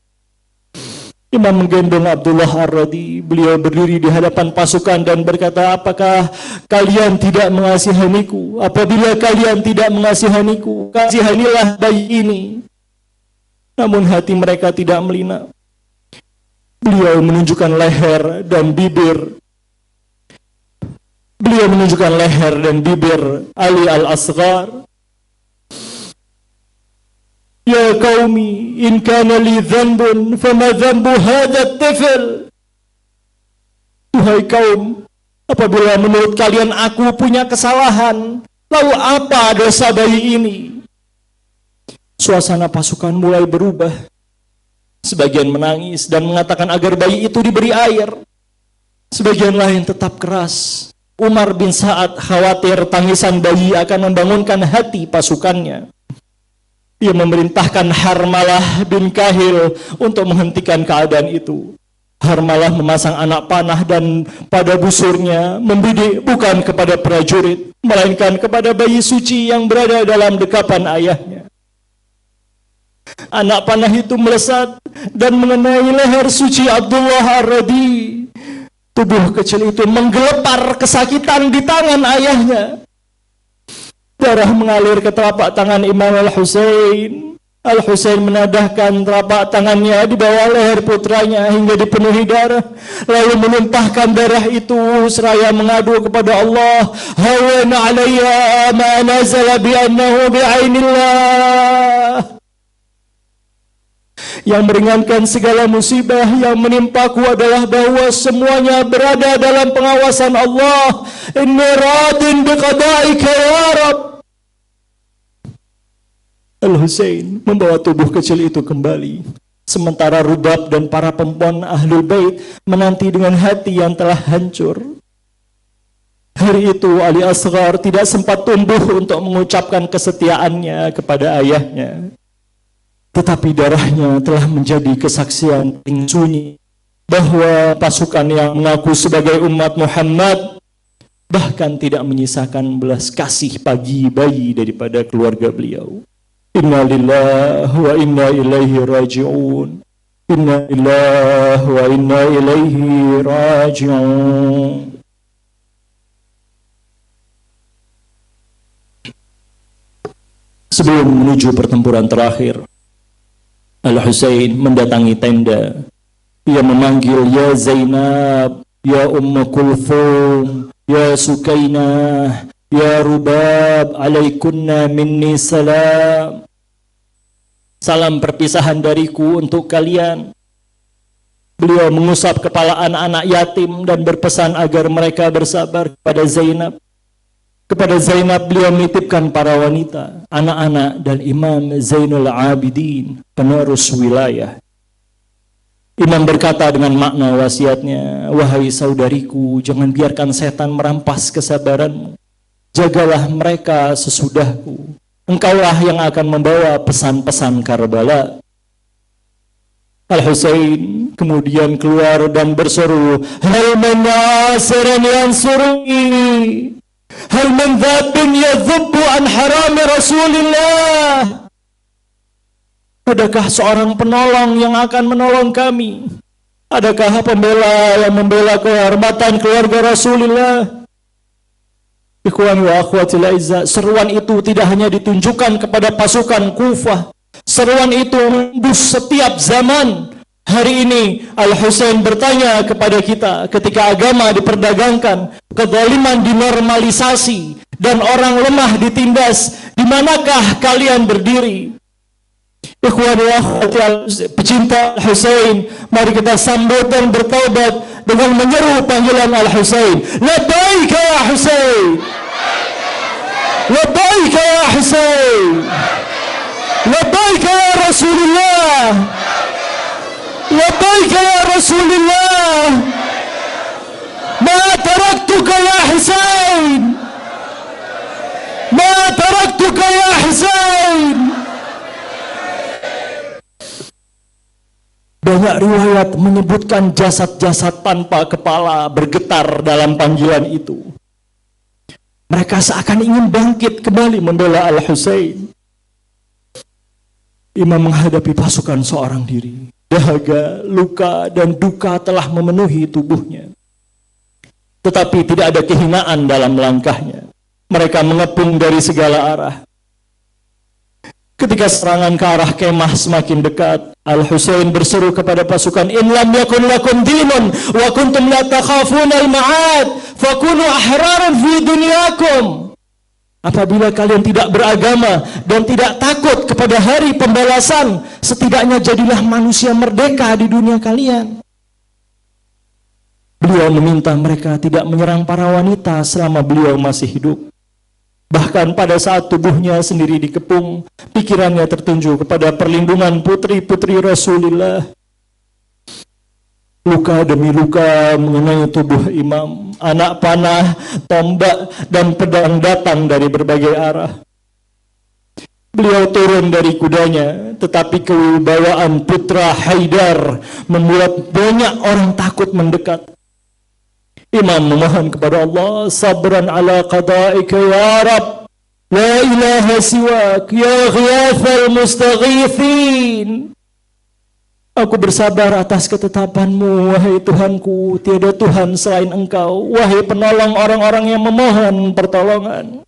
Imam menggendong Abdullah Ar-Radi. Beliau berdiri di hadapan pasukan dan berkata, apakah kalian tidak mengasihaniku? Apabila kalian tidak mengasihaniku, kasihanilah bayi ini. Namun hati mereka tidak melinak. Beliau menunjukkan leher dan bibir. Beliau menunjukkan leher dan bibir Ali Al-Asghar. Ya qaumi, in kana li dhanbun, fama dhanbu hadha at-tifl. Tuhai kaum, apabila menurut kalian aku punya kesalahan, lalu apa dosa bayi ini? Suasana pasukan mulai berubah. Sebagian menangis dan mengatakan agar bayi itu diberi air. Sebagian lain tetap keras. Umar bin Sa'ad khawatir tangisan bayi akan membangunkan hati pasukannya. Ia memerintahkan Harmalah bin Kahil untuk menghentikan keadaan itu. Harmalah memasang anak panah dan pada busurnya membidik bukan kepada prajurit, melainkan kepada bayi suci yang berada dalam dekapan ayahnya. Anak panah itu melesat dan mengenai leher suci Abdullah Ar-Radi. Tubuh kecil itu menggelepar kesakitan di tangan ayahnya. Darah mengalir ke telapak tangan Imam Al-Husain. Al-Husain menadahkan telapak tangannya di bawah leher putranya hingga dipenuhi darah. Lalu menumpahkan darah itu seraya mengadu kepada Allah. Hawan alayya ma nazala bi'annahu bi'ainillah. Yang meringankan segala musibah yang menimpaku adalah bahwa semuanya berada dalam pengawasan Allah. Inni radin biqada'ika ya Rabb. Al-Husain membawa tubuh kecil itu kembali. Sementara Rubab dan para perempuan Ahlul Bait menanti dengan hati yang telah hancur. Hari itu Ali Asghar tidak sempat tumbuh untuk mengucapkan kesetiaannya kepada ayahnya. Tetapi darahnya telah menjadi kesaksian paling sunyi bahwa pasukan yang mengaku sebagai umat Muhammad bahkan tidak menyisakan belas kasih bagi bayi daripada keluarga beliau. Inna lillahi wa inna ilaihi raji'un. Inna lillahi wa inna ilaihi raji'un. Sebelum menuju pertempuran terakhir, Al-Husain mendatangi tenda. Ia memanggil, ya Zainab, ya Ummu Kulthum, ya Sukainah, ya Rubab, alaikunna minni salam. Salam perpisahan dariku untuk kalian. Beliau mengusap kepala anak-anak yatim dan berpesan agar mereka bersabar kepada Zainab. Kepada Zainab beliau menitipkan para wanita, anak-anak dan Imam Zainul Abidin, penerus wilayah. Imam berkata dengan makna wasiatnya, wahai saudariku, jangan biarkan setan merampas kesabaranmu. Jagalah mereka sesudahku. Engkaulah yang akan membawa pesan-pesan Karbala. Al-Husain kemudian keluar dan berseru, hal min nasirin yansuri, hal min dhabin yadhubbu an harami Rasulillah. Adakah seorang penolong yang akan menolong kami? Adakah pembela yang membela kehormatan keluarga Rasulullah? Ikhwan wa akhwatil aizza, seruan itu tidak hanya ditunjukkan kepada pasukan Kufah. Seruan itu menembus setiap zaman. Hari ini Al-Husain bertanya kepada kita, ketika agama diperdagangkan, kezaliman dinormalisasi, dan orang lemah ditindas, di manakah kalian berdiri? Ikhwan wa akhwatil pecinta Al-Husain, mari kita sambut dan bertaubat dengan menyeru panggilan Al-Husain. Labbaik ya Husain, labbaik ya Husain, labbaik ya Rasulullah, labbaik ya Rasulullah, ma taraktuka ya Husain, ma taraktuka ya Husain. Banyak riwayat menyebutkan jasad-jasad tanpa kepala bergetar dalam panggilan itu. Mereka seakan ingin bangkit kembali membela Al-Husain. Imam menghadapi pasukan seorang diri. dahaga, luka, dan duka telah memenuhi tubuhnya. Tetapi tidak ada kehinaan dalam langkahnya. Mereka mengepung dari segala arah. Ketika serangan ke arah kemah semakin dekat, Al-Husain berseru kepada pasukan, "In lam yakun lakum dinun wa kuntum la takhafuna al-ma'ad, fakunu ahraran fi dunyakum." Apabila kalian tidak beragama dan tidak takut kepada hari pembalasan, setidaknya jadilah manusia merdeka di dunia kalian. Beliau meminta mereka tidak menyerang para wanita selama beliau masih hidup. Bahkan pada saat tubuhnya sendiri dikepung, pikirannya tertuju kepada perlindungan putri-putri Rasulullah. Luka demi luka mengenai tubuh imam, anak panah, tombak, dan pedang datang dari berbagai arah. Beliau turun dari kudanya, tetapi kewibawaan putra Haidar membuat banyak orang takut mendekat. Imam memohon kepada Allah, "Sabran ala qada'ika ya Rab, la ilaha siwak, ya ghiyathal mustaghithin." Aku bersabar atas ketetapanmu, wahai Tuhanku, tiada Tuhan selain Engkau, wahai penolong orang-orang yang memohon pertolongan.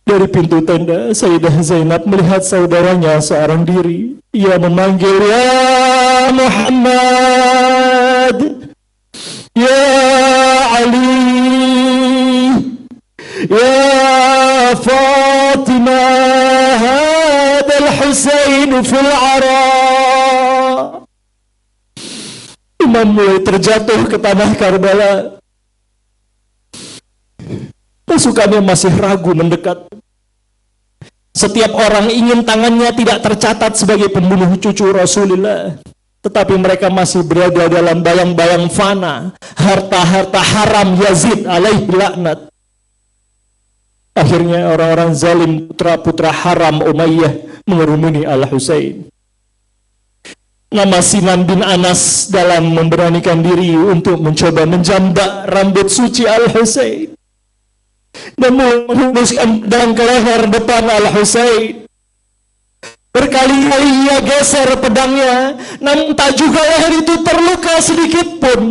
Dari pintu tenda, Sayyidah Zainab melihat saudaranya seorang diri. Ia memanggil, "Ya Muhammad, ya Ali, ya Fatimah, hadal Husain fil ara." Imam mulai terjatuh ke tanah Karbala. Pasukannya masih ragu mendekat. Setiap orang ingin tangannya tidak tercatat sebagai pembunuh cucu Rasulullah. Tetapi mereka masih berada dalam bayang-bayang fana, harta-harta haram Yazid alaihi laknat. Akhirnya orang-orang zalim putra-putra haram Umayyah mengerumuni Al-Husain. Nama Sinan bin Anas dalam memberanikan diri untuk mencoba menjambak rambut suci Al-Husain dan menghembuskan pedang ke leher depan Al-Husain. Berkali-kali ia geser pedangnya, namun tak juga leher itu terluka sedikit pun.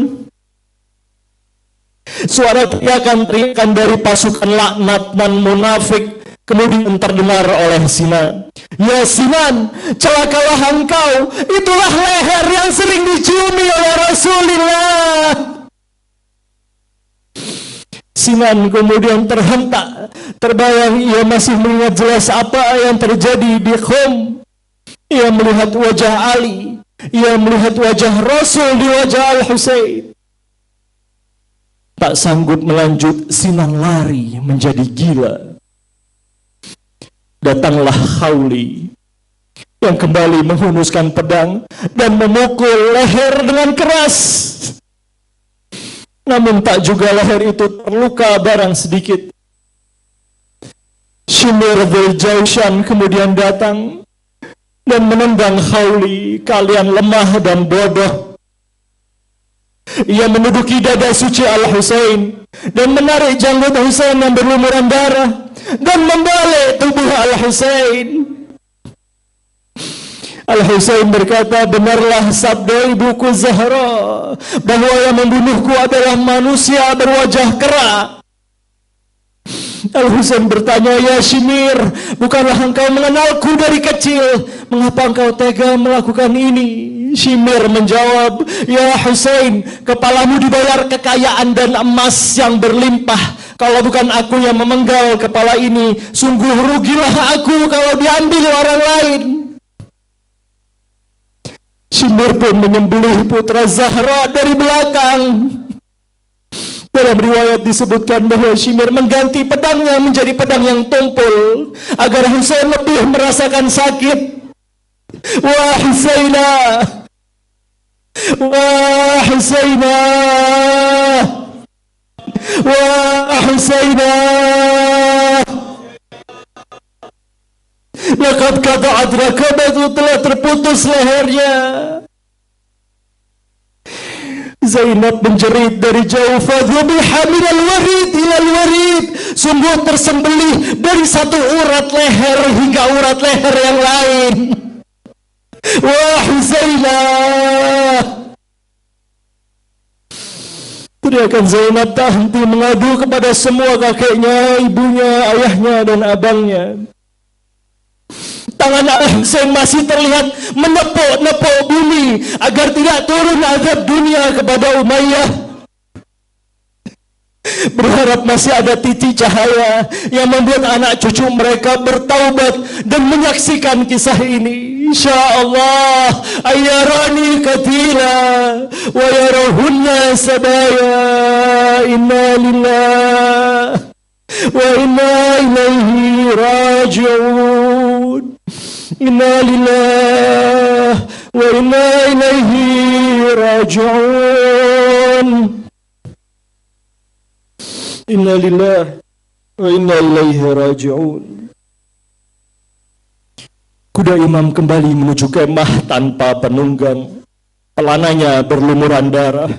Suara teriakan dari pasukan laknat dan munafik kemudian terdengar oleh Sinan. "Ya Sinan, celakalah engkau, itulah leher yang sering diciumi oleh Rasulullah." Sinan kemudian terhentak, terbayang ia masih mengingat jelas apa yang terjadi di Qom. Ia melihat wajah Ali, ia melihat wajah Rasul di wajah Al-Husain. Tak sanggup melanjut, Sinan lari menjadi gila. Datanglah Khawli yang kembali menghunuskan pedang dan memukul leher dengan keras. Namun tak juga leher itu terluka barang sedikit. Shimir bin Jaushan kemudian datang dan menendang Khawli, "Kalian lemah dan bodoh." Ia menduduki dada suci Al-Husain dan menarik janggut Husain yang berlumuran darah dan membalik tubuh Al-Husain. Al-Husain berkata, "Benarlah sabda ibuku Zahra bahwa yang membunuhku adalah manusia berwajah kera." Al-Husain bertanya, "Ya Shimir, bukanlah engkau mengenalku dari kecil? Mengapa engkau tega melakukan ini?" Shimir menjawab, "Ya Husain, kepalamu dibayar kekayaan dan emas yang berlimpah. Kalau bukan aku yang memenggal kepala ini, sungguh rugilah aku kalau diambil orang lain." Shimir pun menyembelih putra Zahra dari belakang. Dalam riwayat disebutkan bahwa Shimir mengganti pedangnya menjadi pedang yang tumpul agar Husain lebih merasakan sakit. "Wah Husaina, wah Husaina, wah Husaina, laqad qata'at rakabatu, telah terputus lehernya." Zainab menjerit dari jauh, "Fadhubiha minal warid ilal warid." Sungguh tersembelih dari satu urat leher hingga urat leher yang lain. Wah Husainah. Teriakan Zainab tak henti mengadu kepada semua kakeknya, ibunya, ayahnya, dan abangnya. Tangan Al-Husain masih terlihat menepuk-nepuk bumi agar tidak turun azab dunia kepada Umayyah. Berharap masih ada titik cahaya yang membuat anak cucu mereka bertaubat dan menyaksikan kisah ini. InsyaAllah ayyarani katila wa yarahunna sabaya. Inna lillah wa inna ilaihi raji'un. Inna lillah wa inna ilaihi raji'un. Inna lillah wa inna ilaihi raji'un. Kuda imam kembali menuju kemah tanpa penunggang. Pelananya berlumuran darah.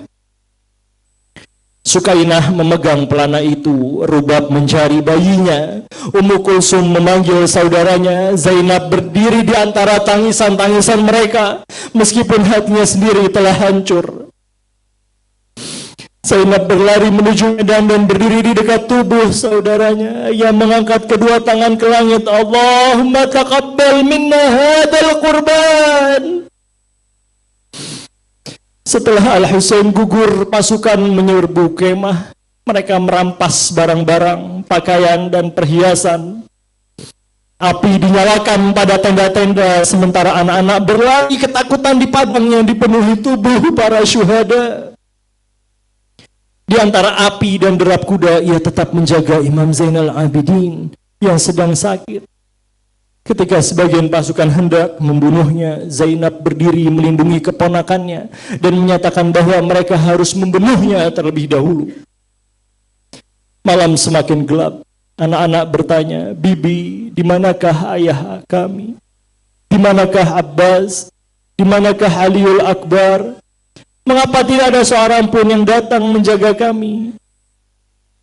Sukainah memegang pelana itu, Rubab mencari bayinya. Ummu Kulsum memanggil saudaranya. Zainab berdiri di antara tangisan-tangisan mereka, meskipun hatinya sendiri telah hancur. Zainab berlari menuju medan dan berdiri di dekat tubuh saudaranya yang mengangkat kedua tangan ke langit. Allahumma taqabbal minna hadal qurban. Setelah Al-Husain gugur, pasukan menyerbu kemah. Mereka merampas barang-barang, pakaian dan perhiasan. Api dinyalakan pada tenda-tenda, sementara anak-anak berlari ketakutan di padang yang dipenuhi tubuh para syuhada. Di antara api dan derap kuda, ia tetap menjaga Imam Zainal Abidin yang sedang sakit. Ketika sebagian pasukan hendak membunuhnya, Zainab berdiri melindungi keponakannya dan menyatakan bahwa mereka harus membunuhnya terlebih dahulu. Malam semakin gelap. Anak-anak bertanya, "Bibi, di manakah ayah kami? Di manakah Abbas? Di manakah Aliul Akbar? Mengapa tidak ada seorang pun yang datang menjaga kami?"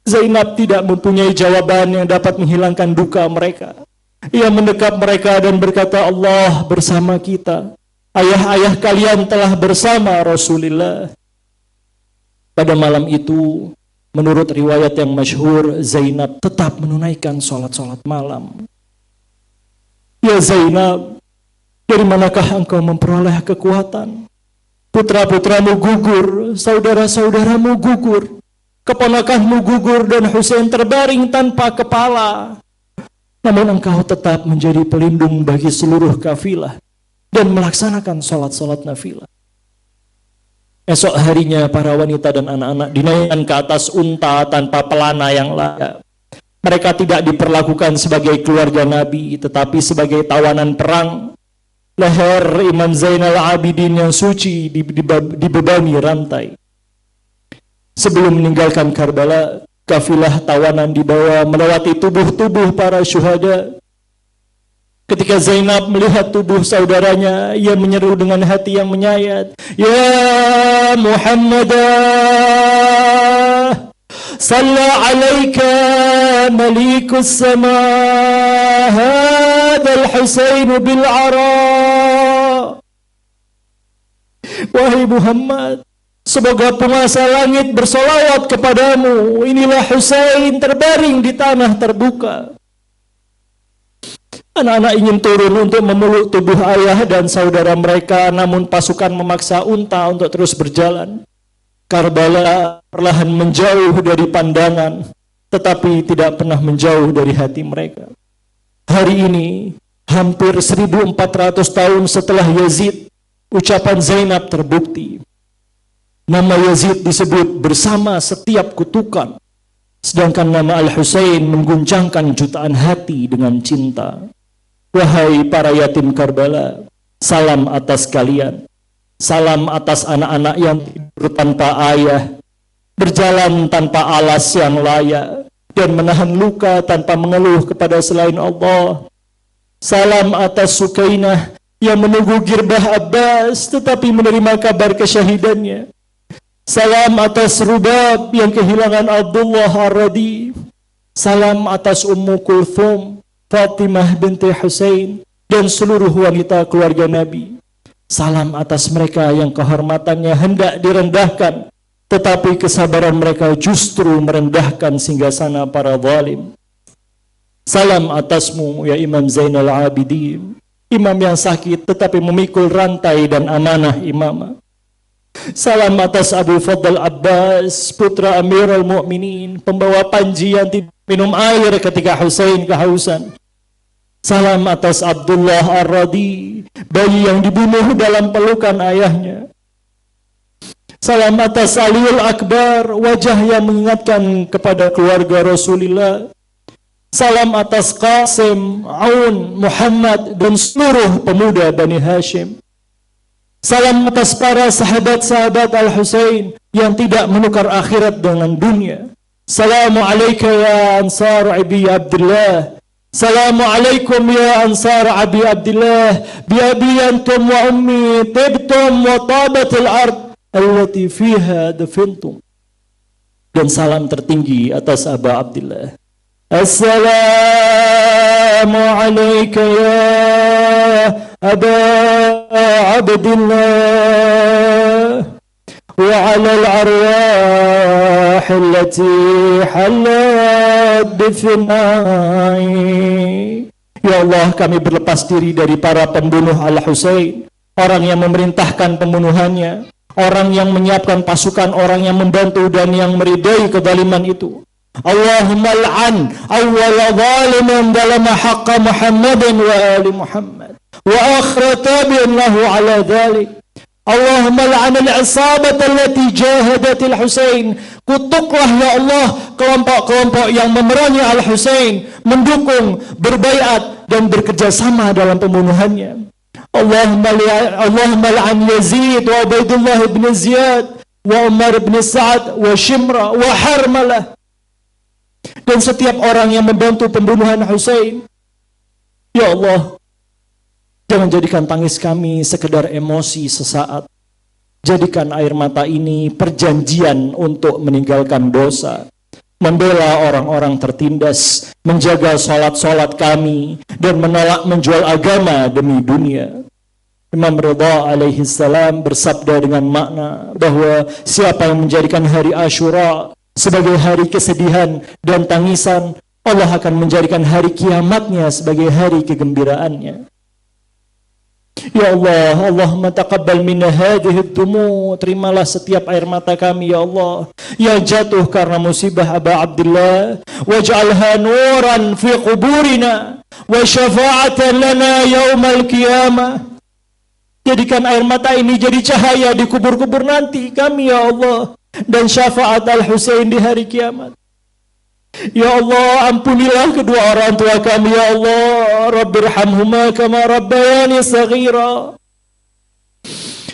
Zainab tidak mempunyai jawaban yang dapat menghilangkan duka mereka. Ia mendekap mereka dan berkata, "Allah bersama kita. Ayah-ayah kalian telah bersama Rasulullah." Pada malam itu, menurut riwayat yang masyhur, Zainab tetap menunaikan sholat-sholat malam. "Ya Zainab, dari manakah engkau memperoleh kekuatan? Putra-putramu gugur, saudara-saudaramu gugur, keponakanmu gugur, dan Husain terbaring tanpa kepala. Namun engkau tetap menjadi pelindung bagi seluruh kafilah dan melaksanakan sholat-sholat nafilah." Esok harinya para wanita dan anak-anak dinaikkan ke atas unta tanpa pelana yang layak. Mereka tidak diperlakukan sebagai keluarga Nabi, tetapi sebagai tawanan perang. Leher Imam Zainal Abidin yang suci dibebani rantai. Sebelum meninggalkan Karbala, kafilah tawanan dibawa melewati tubuh-tubuh para syuhada. Ketika Zainab melihat tubuh saudaranya, ia menyeru dengan hati yang menyayat, "Ya Muhammadah, salla alaika malikus sama, hadal Husain bil ara." Wahai Muhammad, semoga penguasa langit bersolawat kepadamu. Inilah Husain terbaring di tanah terbuka. Anak-anak ingin turun untuk memeluk tubuh ayah dan saudara mereka, namun pasukan memaksa unta untuk terus berjalan. Karbala perlahan menjauh dari pandangan, tetapi tidak pernah menjauh dari hati mereka. Hari ini, hampir 1400 tahun setelah Yazid, ucapan Zainab terbukti. Nama Yazid disebut bersama setiap kutukan, sedangkan nama Al-Husain mengguncangkan jutaan hati dengan cinta. Wahai para yatim Karbala, salam atas kalian. Salam atas anak-anak yang tidur tanpa ayah, berjalan tanpa alas yang layak, dan menahan luka tanpa mengeluh kepada selain Allah. Salam atas Sukainah yang menunggu girbah Abbas tetapi menerima kabar kesyahidannya. Salam atas Rubab yang kehilangan Abdullah Ar-Radi. Salam atas Ummu Kulthum, Fatimah binti Husain, dan seluruh wanita keluarga Nabi. Salam atas mereka yang kehormatannya hendak direndahkan, tetapi kesabaran mereka justru merendahkan singgasana para zalim. Salam atasmu ya Imam Zainal Abidin, imam yang sakit tetapi memikul rantai dan amanah imamah. Salam atas Abu Fadl Abbas, putra Amirul Mukminin, pembawa panji yang tidak minum air ketika Husain kehausan. Salam atas Abdullah Ar-Radi, bayi yang dibunuh dalam pelukan ayahnya. Salam atas Aliul Akbar, wajah yang mengingatkan kepada keluarga Rasulullah. Salam atas Qasim, Aun, Muhammad dan seluruh pemuda Bani Hashim. Salam atas para sahabat-sahabat Al-Husain yang tidak menukar akhirat dengan dunia. Assalamualaikum ya Ansar Abi Abdullah. Assalamualaikum ya Ansar Abi Abdullah. Bi abi antum wa ummi tibtum wa tabatil ard allati fiha dafintum. Dan salam tertinggi atas Abu Abdullah. Assalamu alayka ya Aba Abdullah wa ala al-arwah allati halat bifinai. Ya Allah, kami berlepas diri dari para pembunuh Al-Husain, orang yang memerintahkan pembunuhannya, orang yang menyiapkan pasukan, orang yang membantu dan yang meridai kezaliman itu. Allahumma al'an awwala zaliman dalama haqqa Muhammadin wa ali Muhammad wa akhira tabi'in lahu ala dhalik. Allahumma al'an al-isabata allati jahadat al-Husain. Kutuklah ya Allah kelompok-kelompok yang memerangi Al-Husain, mendukung, berbaiat dan bekerjasama dalam pembunuhannya. Allahumma al'an Yazid wa Ubaidullah ibn Ziyad wa Umar ibn Sa'ad wa Shimra wa Harmalah dan setiap orang yang membantu pembunuhan Husain. Ya Allah, jangan jadikan tangis kami sekedar emosi sesaat. Jadikan air mata ini perjanjian untuk meninggalkan dosa, membela orang-orang tertindas, menjaga sholat-sholat kami, dan menolak menjual agama demi dunia. Imam Ridha alaihi salam bersabda dengan makna bahwa siapa yang menjadikan hari Asyura sebagai hari kesedihan dan tangisan, Allah akan menjadikan hari kiamatnya sebagai hari kegembiraannya. Ya Allah, Allahumma taqabbal minna hadhihi ad-dumu. Terimalah setiap air mata kami ya Allah yang jatuh karena musibah Aba Abdullah. Waj'alha nuran fi quburina wa syafa'atan lana yaumal qiyamah. Jadikan air mata ini jadi cahaya di kubur-kubur nanti kami ya Allah, dan syafaat Al-Husain di hari kiamat. Ya Allah, ampunilah kedua orang tua kami ya Allah. Rabbirhamhuma kama rabbayani saghira.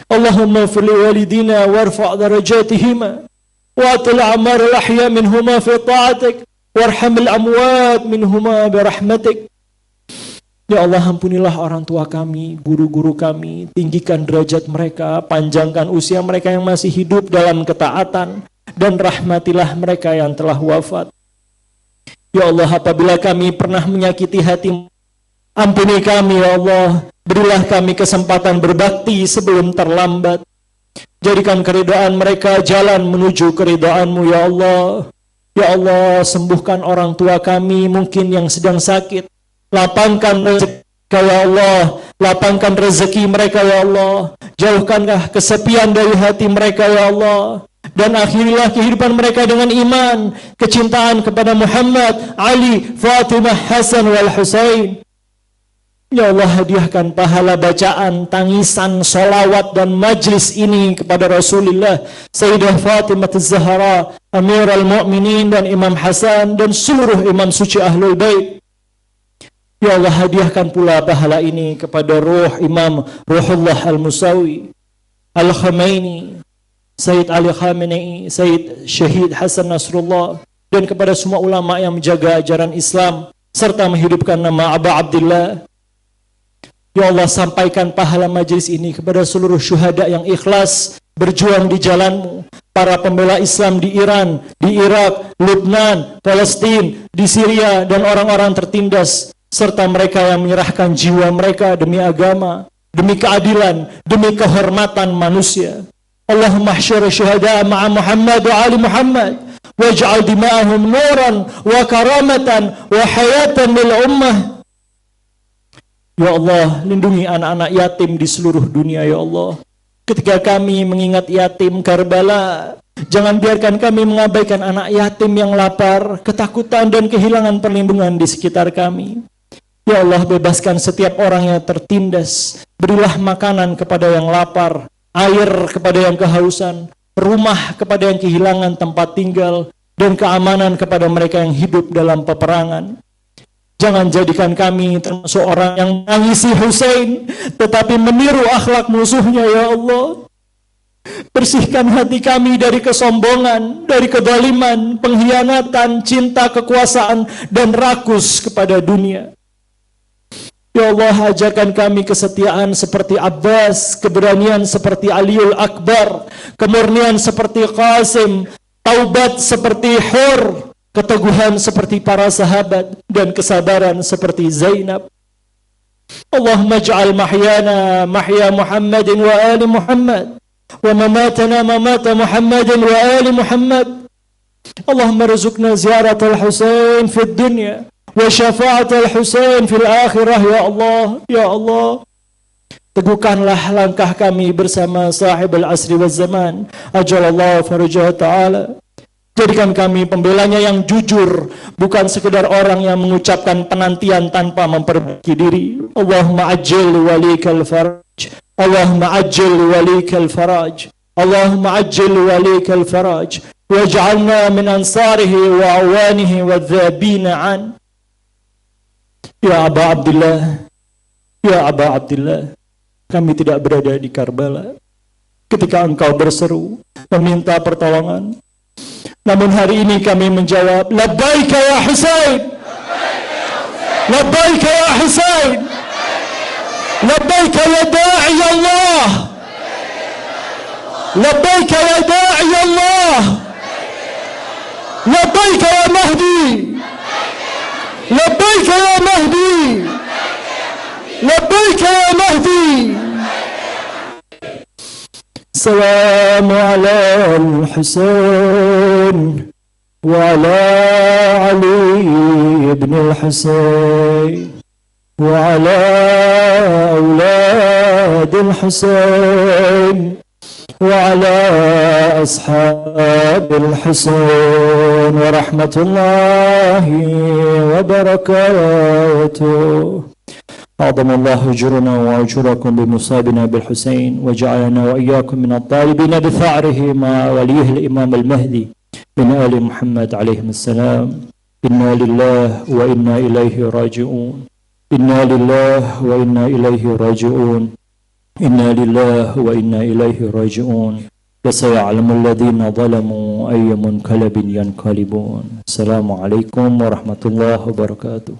Allahumma ighfir li walidina warfa' darajatihima wa atil a'mar al-ahya minhuma fi ta'atik warham al-amwat minhuma bi rahmatik. Ya Allah, ampunilah orang tua kami, guru-guru kami, tinggikan derajat mereka, panjangkan usia mereka yang masih hidup dalam ketaatan, dan rahmatilah mereka yang telah wafat. Ya Allah, apabila kami pernah menyakiti hati, ampuni kami ya Allah, berilah kami kesempatan berbakti sebelum terlambat. Jadikan keridhaan mereka jalan menuju keridhaanmu ya Allah. Ya Allah, sembuhkan orang tua kami mungkin yang sedang sakit. Lapangkan rezeki ya Allah, lapangkan rezeki mereka ya Allah. Jauhkanlah kesepian dari hati mereka ya Allah, dan akhirilah kehidupan mereka dengan iman, kecintaan kepada Muhammad, Ali, Fatimah, Hasan wal Husain. Ya Allah, hadiahkan pahala bacaan, tangisan, solawat dan majlis ini kepada Rasulullah, Sayyidah Fatimah Az-Zahra, Amirul Mukminin dan Imam Hasan dan seluruh imam suci Ahlul Bait. Ya Allah, hadiahkan pula pahala ini kepada ruh Imam Ruhullah Al-Musawi, Al-Khamaini, Sayyid Ali Khamenei, Sayyid Syahid Hasan Nasrullah, dan kepada semua ulama yang menjaga ajaran Islam serta menghidupkan nama Aba Abdullah. Ya Allah, sampaikan pahala majlis ini kepada seluruh syuhada yang ikhlas berjuang di jalanmu, para pembela Islam di Iran, di Irak, Lebanon, Palestina, di Syria, dan orang-orang tertindas, serta mereka yang menyerahkan jiwa mereka demi agama, demi keadilan, demi kehormatan manusia. Allahumma ihsyur syuhada ma'a Muhammad wa ali Muhammad waj'al dima'ahum nuran wa karamatan wa hayatan lil ummah. Ya Allah, lindungi anak-anak yatim di seluruh dunia ya Allah. Ketika kami mengingat yatim Karbala, jangan biarkan kami mengabaikan anak yatim yang lapar, ketakutan dan kehilangan perlindungan di sekitar kami. Ya Allah, bebaskan setiap orang yang tertindas. Berilah makanan kepada yang lapar, air kepada yang kehausan, rumah kepada yang kehilangan tempat tinggal, dan keamanan kepada mereka yang hidup dalam peperangan. Jangan jadikan kami termasuk orang yang mengisi Husain, tetapi meniru akhlak musuhnya ya Allah. Bersihkan hati kami dari kesombongan, dari kezaliman, pengkhianatan, cinta kekuasaan, dan rakus kepada dunia. Ya Allah, ajarkan kami kesetiaan seperti Abbas, keberanian seperti Aliul Akbar, kemurnian seperti Qasim, taubat seperti Hur, keteguhan seperti para sahabat, dan kesabaran seperti Zainab. Allahumma ij'al mahyana mahya Muhammadin wa ali Muhammad, wa mamatana mamata Muhammadin wa ali Muhammad. Allahumma rizukna ziyarat al-Husain fi dunya wa syafa'at al-Husain fil akhirah ya Allah, ya Allah. Teguhkanlah langkah kami bersama sahib al-asri wal zaman, ajalallahu farajah ta'ala. Jadikan kami pembelanya yang jujur, bukan sekedar orang yang mengucapkan penantian tanpa memperbaiki diri. Allahumma ajil walikal faraj, Allahumma ajil walikal faraj, Allahumma ajil walikal faraj, waj'alna min ansarihi wa awanihi wa dhabina an. Ya Aba Abdullah, ya Aba Abdullah, kami tidak berada di Karbala ketika engkau berseru meminta pertolongan. Namun hari ini kami menjawab, labbaika ya Husain, labbaika ya Husain, labbaika ya da'i Allah, labbaika ya da'i Allah, labbaika ya Mahdi, labbaika ya Mahdi, labbaika ya Mahdi. السلام على الحسين وعلى علي بن الحسين وعلى أولاد الحسين وعلى أصحاب الحسين ورحمة الله وبركاته. أعظم الله أجرنا وأجركم بمصابنا بالحسين وجعلنا وإياكم من الطالبين بثأره مع وليه الإمام المهدي من آل محمد عليهم السلام. إنا لله وإنا إليه راجعون، إنا لله وإنا إليه راجعون، إنا لله وإنا إليه راجعون. وسيعلم الذين ظلموا أي منقلب ينقلبون. السلام عليكم ورحمة الله وبركاته.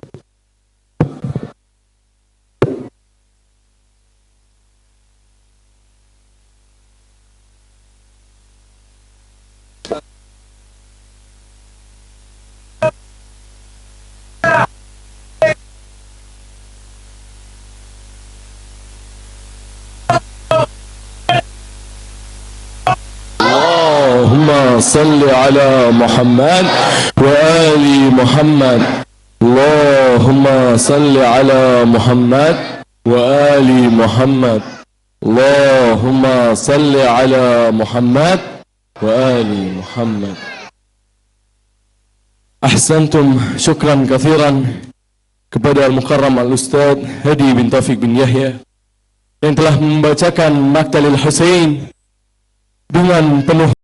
صل على محمد وآل محمد. اللهم صل على محمد وآل محمد. اللهم صل على محمد وآل محمد. أحسنتم، شكرا كثيرا kepada Al-Mukarram Al-Ustadz Hadi bin Taufik bin Yahya yang telah membacakan Maqtalil Husain dengan penuh